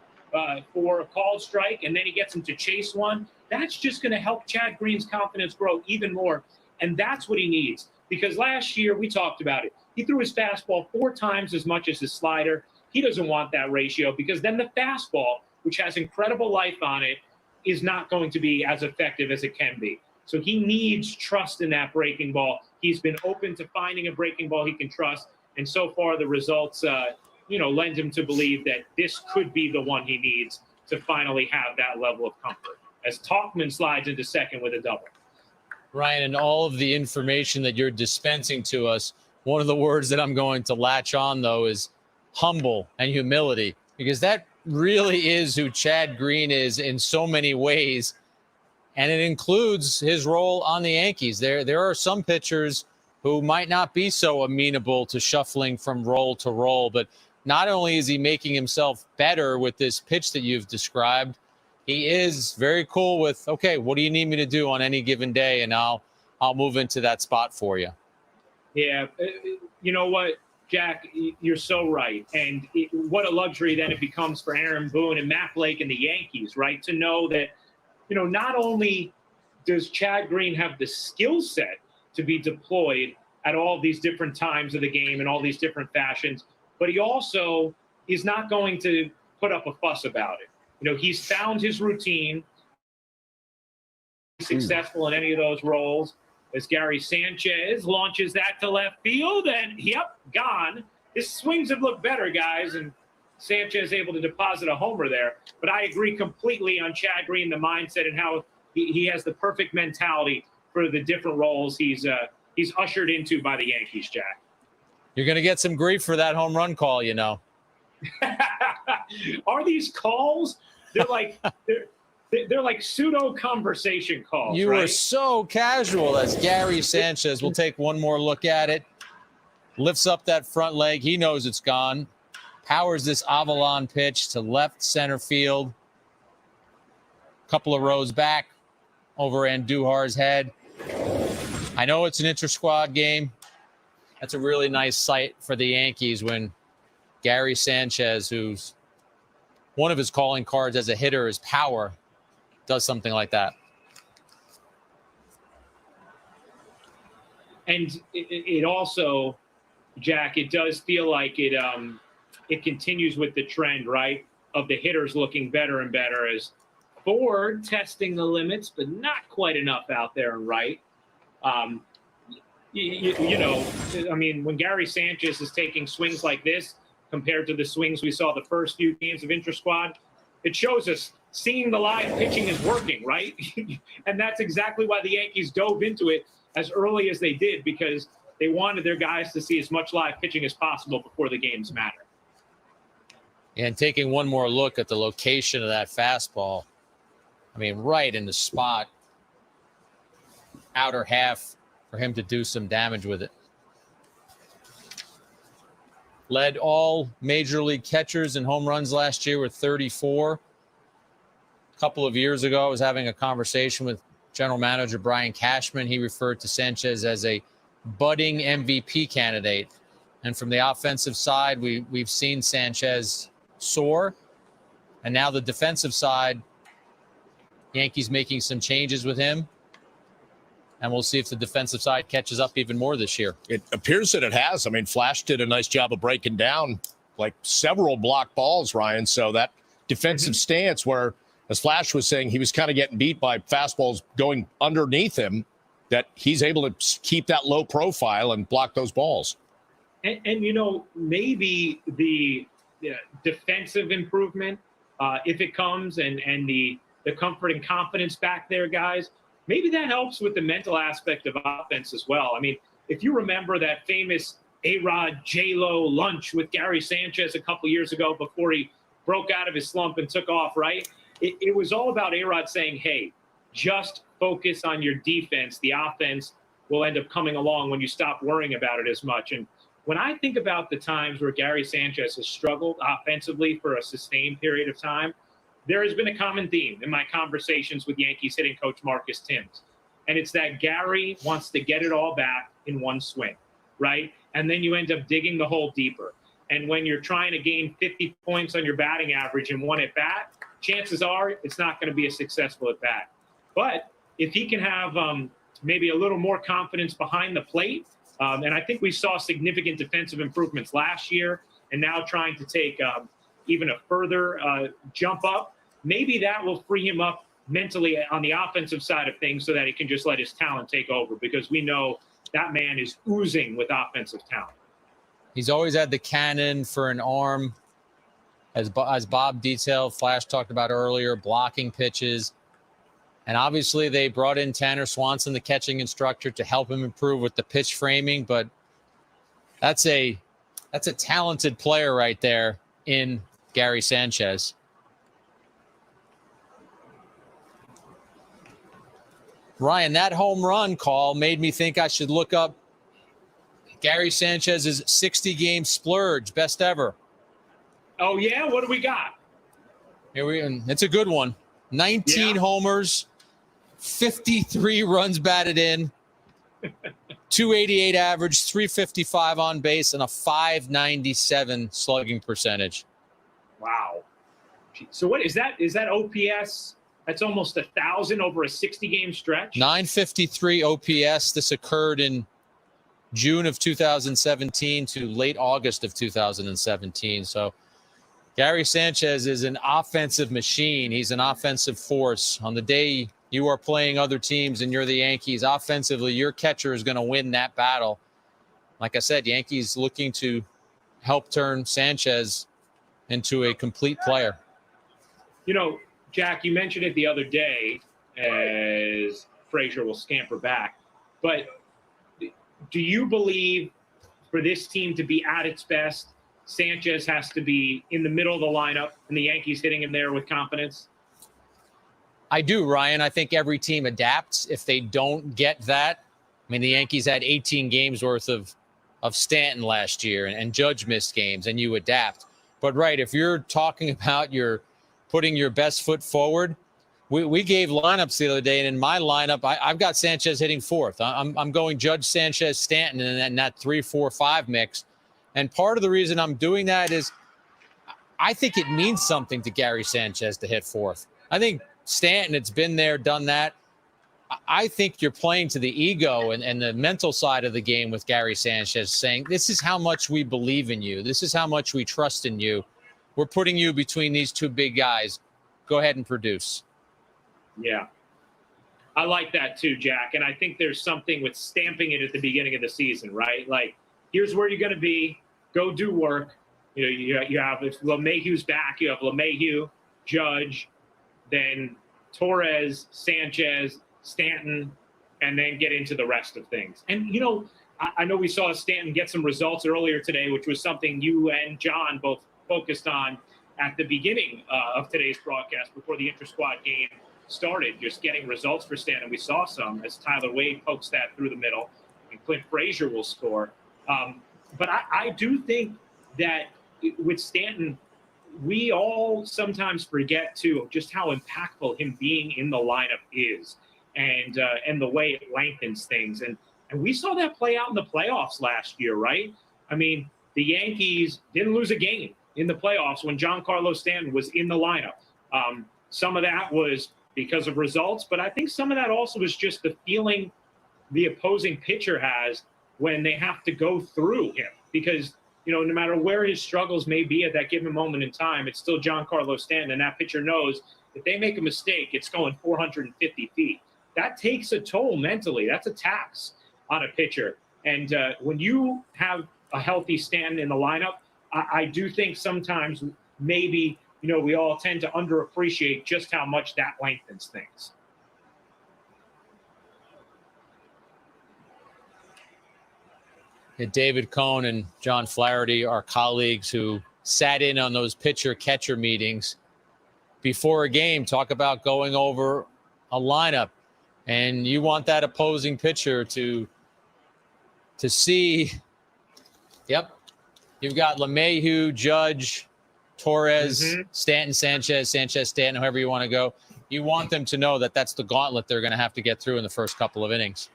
S7: for a called strike, and then he gets him to chase one. That's just going to help Chad Green's confidence grow even more. And that's what he needs. Because last year, we talked about it, he threw his fastball 4 times as much as his slider. He doesn't want that ratio because then the fastball, which has incredible life on it, is not going to be as effective as it can be. So he needs trust in that breaking ball. He's been open to finding a breaking ball he can trust. And so far, the results, lend him to believe that this could be the one he needs to finally have that level of comfort. As Talkman slides into second with a double.
S4: Ryan, and all of the information that you're dispensing to us, one of the words that I'm going to latch on, though, is humble and humility, because that really is who Chad Green is in so many ways. And it includes his role on the Yankees. There are some pitchers who might not be so amenable to shuffling from role to role, but not only is he making himself better with this pitch that you've described, he is very cool with, okay, what do you need me to do on any given day? And I'll I'll move into that spot for you.
S7: Yeah, you know what, Jack, you're so right. And what a luxury then it becomes for Aaron Boone and Matt Blake and the Yankees, right? To know that, not only does Chad Green have the skill set to be deployed at all these different times of the game and all these different fashions, but he also is not going to put up a fuss about it. He's found his routine, successful in any of those roles. As Gary Sanchez launches that to left field, and gone. His swings have looked better, guys, and Sanchez able to deposit a homer there. But I agree completely on Chad Green, the mindset, and how he has the perfect mentality for the different roles he's ushered into by the Yankees, Jack.
S4: You're going to get some grief for that home run call,
S7: Are these calls? They're like they're like pseudo conversation calls.
S4: You
S7: right?
S4: were so casual as Gary Sanchez will take one more look at it. Lifts up that front leg. He knows it's gone. Powers this Avalon pitch to left center field. Couple of rows back over Andujar's head. I know it's an inter-squad game. That's a really nice sight for the Yankees when Gary Sanchez, who's one of his calling cards as a hitter is power, does something like that.
S7: And it also, Jack, it does feel like it continues with the trend, right, of the hitters looking better and better as Ford testing the limits, but not quite enough out there and right. When Gary Sanchez is taking swings like this compared to the swings we saw the first few games of intra-squad, it shows us seeing the live pitching is working, right? And that's exactly why the Yankees dove into it as early as they did, because they wanted their guys to see as much live pitching as possible before the games matter.
S4: And taking one more look at the location of that fastball, right in the spot, outer half for him to do some damage with it. Led all major league catchers in home runs last year with 34. A couple of years ago, I was having a conversation with general manager Brian Cashman. He referred to Sanchez as a budding MVP candidate. And from the offensive side, we've seen Sanchez soar. And now the defensive side, Yankees making some changes with him. And we'll see if the defensive side catches up even more this year.
S3: It appears that it has. Flash did a nice job of breaking down like several block balls, Ryan. So that defensive stance where, as Flash was saying, he was kind of getting beat by fastballs going underneath him, that he's able to keep that low profile and block those balls.
S7: And maybe the defensive improvement, if it comes, and the comfort and confidence back there, guys, maybe that helps with the mental aspect of offense as well. If you remember that famous A-Rod J-Lo lunch with Gary Sanchez a couple years ago before he broke out of his slump and took off, right? It was all about A-Rod saying, hey, just focus on your defense. The offense will end up coming along when you stop worrying about it as much. And when I think about the times where Gary Sanchez has struggled offensively for a sustained period of time, there has been a common theme in my conversations with Yankees hitting coach Marcus Timms. And it's that Gary wants to get it all back in one swing, right? And then you end up digging the hole deeper. And when you're trying to gain 50 points on your batting average in one at bat, chances are it's not going to be a successful at bat. But if he can have maybe a little more confidence behind the plate, and I think we saw significant defensive improvements last year, and now trying to take even a further jump up, maybe that will free him up mentally on the offensive side of things so that he can just let his talent take over, because we know that man is oozing with offensive talent.
S4: He's always had the cannon for an arm, as Bob detailed, Flash talked about earlier, blocking pitches. And obviously they brought in Tanner Swanson, the catching instructor, to help him improve with the pitch framing. But that's a talented player right there in Gary Sanchez. Ryan, that home run call made me think I should look up Gary Sanchez's 60-game splurge, best ever.
S7: Oh, yeah? What do we got?
S4: It's a good one. 19 homers, 53 runs batted in, .288 average, .355 on base, and a .597 slugging percentage.
S7: Wow. So what is that? Is that OPS? That's almost 1,000 over a 60-game stretch.
S4: 953 OPS. This occurred in June of 2017 to late August of 2017. So Gary Sanchez is an offensive machine. He's an offensive force. On the day you are playing other teams and you're the Yankees, offensively, your catcher is going to win that battle. Like I said, Yankees looking to help turn Sanchez into a complete player.
S7: You know, Jack, you mentioned it the other day as Frazier will scamper back. But do you believe for this team to be at its best, Sanchez has to be in the middle of the lineup and the Yankees hitting him there with confidence?
S4: I do, Ryan. I think every team adapts. If they don't get that, I mean, the Yankees had 18 games worth of Stanton last year, and Judge missed games, and you adapt. But, right, if you're talking about you're putting your best foot forward, we gave lineups the other day, and in my lineup, I've got Sanchez hitting fourth. I'm going Judge, Sanchez, Stanton, and that 3-4-5 mix. And part of the reason I'm doing that is I think it means something to Gary Sanchez to hit fourth. I think Stanton, it's been there, done that. I think you're playing to the ego and the mental side of the game with Gary Sanchez, saying, this is how much we believe in you. This is how much we trust in you. We're putting you between these two big guys. Go ahead and produce.
S7: Yeah. I like that too, Jack. And I think there's something with stamping it at the beginning of the season, right? Like, here's where you're going to be. Go do work. You know, you have, if LeMahieu's back, you have LeMahieu, Judge, then Torres, Sanchez, Stanton, and then get into the rest of things. And, you know, I know we saw Stanton get some results earlier today, which was something you and John both focused on at the beginning of today's broadcast before the intra-squad game started, just getting results for Stanton. We saw some as Tyler Wade pokes that through the middle, and Clint Frazier will score. But I do think that with Stanton, we all sometimes forget, too, just how impactful him being in the lineup is and the way it lengthens things. And we saw that play out in the playoffs last year, right? I mean, the Yankees didn't lose a game in the playoffs when Giancarlo Stanton was in the lineup. Some of that was because of results, but I think some of that also was just the feeling the opposing pitcher has when they have to go through him. Because, you know, no matter where his struggles may be at that given moment in time, it's still Giancarlo Stanton, and that pitcher knows if they make a mistake, it's going 450 feet. That takes a toll mentally. That's a tax on a pitcher. And when you have a healthy Stanton in the lineup, I do think sometimes maybe, you know, we all tend to underappreciate just how much that lengthens things.
S4: David Cohn and John Flaherty are colleagues who sat in on those pitcher-catcher meetings before a game, talk about going over a lineup. And you want that opposing pitcher to see, yep, you've got LeMahieu, Judge, Torres, Stanton, Sanchez, Stanton, however you want to go. You want them to know that that's the gauntlet they're going to have to get through in the first couple of innings.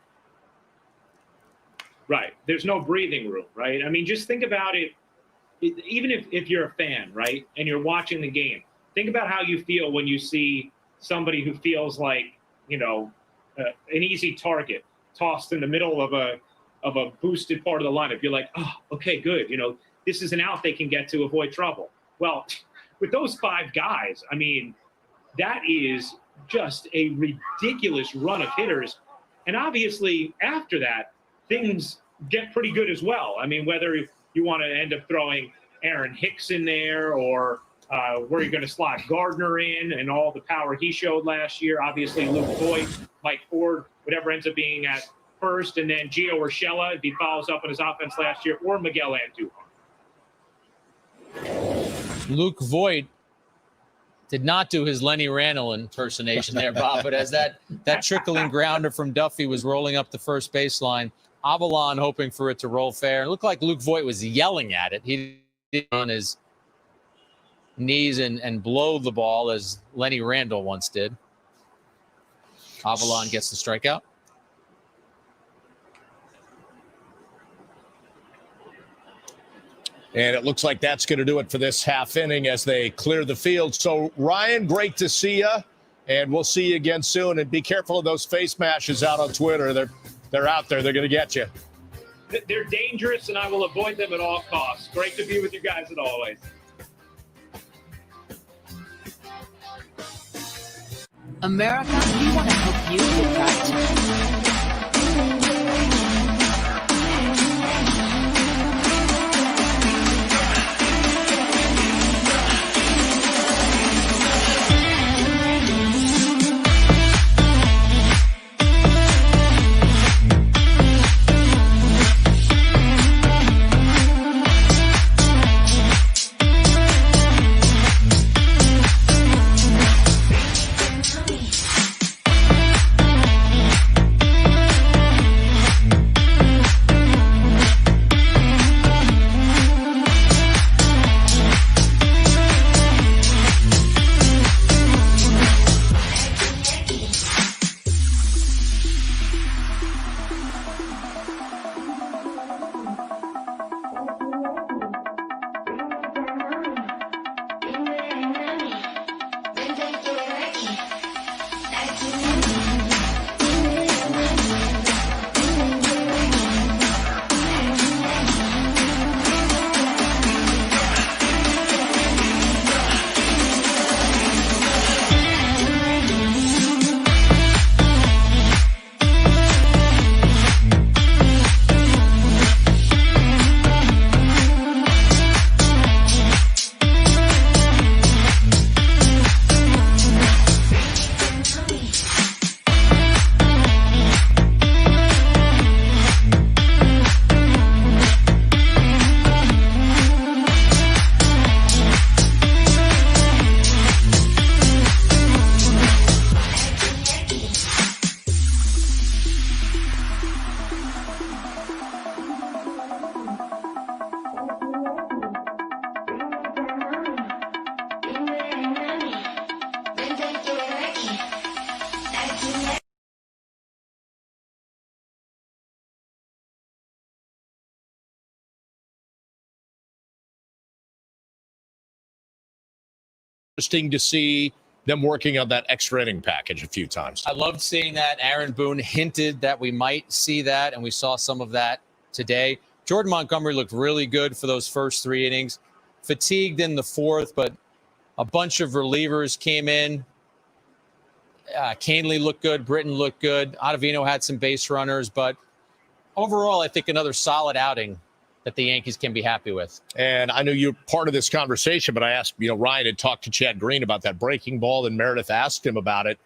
S7: Right. There's no breathing room, right? I mean, just think about it. Even if you're a fan, right, and you're watching the game, think about how you feel when you see somebody who feels like, you know, an easy target tossed in the middle of a boosted part of the lineup. You're like, oh, okay, good. You know, this is an out they can get to avoid trouble. Well, with those five guys, I mean, that is just a ridiculous run of hitters. And obviously, after that, things get pretty good as well. I mean, whether you want to end up throwing Aaron Hicks in there or where you're going to slot Gardner in and all the power he showed last year. Obviously, Luke Voigt, Mike Ford, whatever ends up being at first, and then Gio Urshela if he follows up on his offense last year, or Miguel Andujar.
S4: Luke Voigt did not do his Lenny Randall impersonation there, Bob, but as that trickling grounder from Duffy was rolling up the first baseline, Avalon hoping for it to roll fair. It looked like Luke Voigt was yelling at it. He did on his knees and blow the ball as Lenny Randall once did. Avalon gets the strikeout.
S3: And it looks like that's going to do it for this half inning as they clear the field. So, Ryan, great to see you. And we'll see you again soon. And be careful of those face mashes out on Twitter. They're out there. They're going to get you.
S7: They're dangerous, and I will avoid them at all costs. Great to be with you guys as always.
S10: America, we want to help you get back to it.
S3: Interesting to see them working on that extra inning package a few times.
S4: I loved seeing that. Aaron Boone hinted that we might see that, and we saw some of that today. Jordan Montgomery looked really good for those first 3 innings. Fatigued in the 4th, but a bunch of relievers came in. Canely looked good. Britton looked good. Ottavino had some base runners, but overall, I think another solid outing that the Yankees can be happy with.
S3: And I know you're part of this conversation, but I asked, Ryan had talked to Chad Green about that breaking ball, and Meredith asked him about it.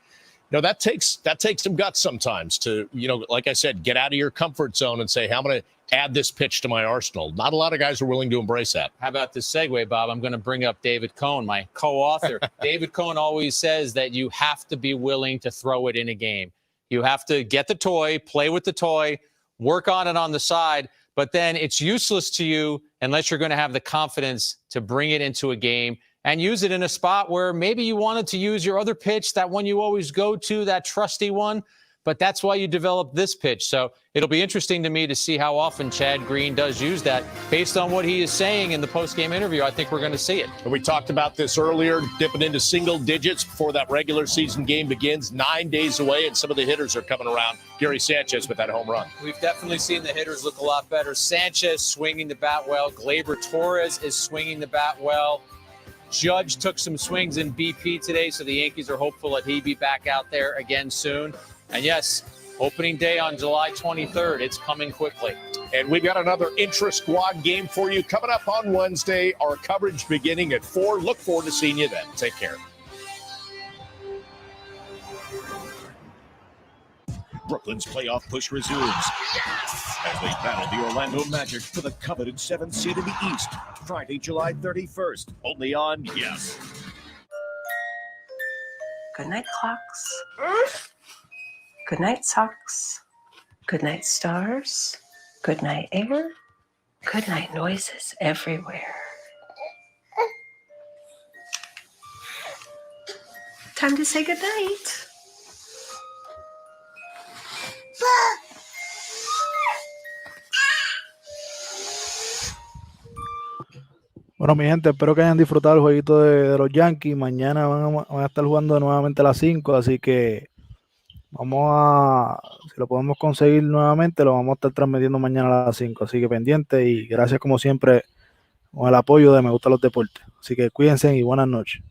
S3: That takes some guts sometimes to, like I said, get out of your comfort zone and say, hey, I'm going to add this pitch to my arsenal. Not a lot of guys are willing to embrace that.
S4: How about this segue, Bob? I'm going to bring up David Cohn, my co-author. David Cohn always says that you have to be willing to throw it in a game. You have to get the toy, play with the toy, work on it on the side, but then it's useless to you unless you're going to have the confidence to bring it into a game and use it in a spot where maybe you wanted to use your other pitch, that one you always go to, that trusty one, but that's why you developed this pitch. So it'll be interesting to me to see how often Chad Green does use that. Based on what he is saying in the post-game interview, I think we're going to see it.
S3: And we talked about this earlier, dipping into single digits before that regular season game begins. 9 days away, and some of the hitters are coming around. Gary Sanchez with that home run.
S4: We've definitely seen the hitters look a lot better. Sanchez swinging the bat well. Gleyber Torres is swinging the bat well. Judge took some swings in BP today, so the Yankees are hopeful that he'd be back out there again soon. And yes, opening day on July 23rd. It's coming quickly.
S3: And we've got another Intra Squad game for you coming up on Wednesday. Our coverage beginning at 4. Look forward to seeing you then. Take care.
S12: Brooklyn's playoff push resumes as they battle the Orlando Magic for the coveted 7th seed in the East. Friday, July 31st, only on Yes.
S13: Good night, clocks. Good night, socks. Good night, stars. Good night, air. Good night, noises everywhere. Time to say good night.
S1: Bueno, mi gente, espero que hayan disfrutado el jueguito de los Yankees. Mañana van a estar jugando nuevamente a las 5, así que si lo podemos conseguir nuevamente, lo vamos a estar transmitiendo mañana a las 5. Así que pendiente y gracias como siempre con el apoyo de Me Gustan los Deportes. Así que cuídense y buenas noches.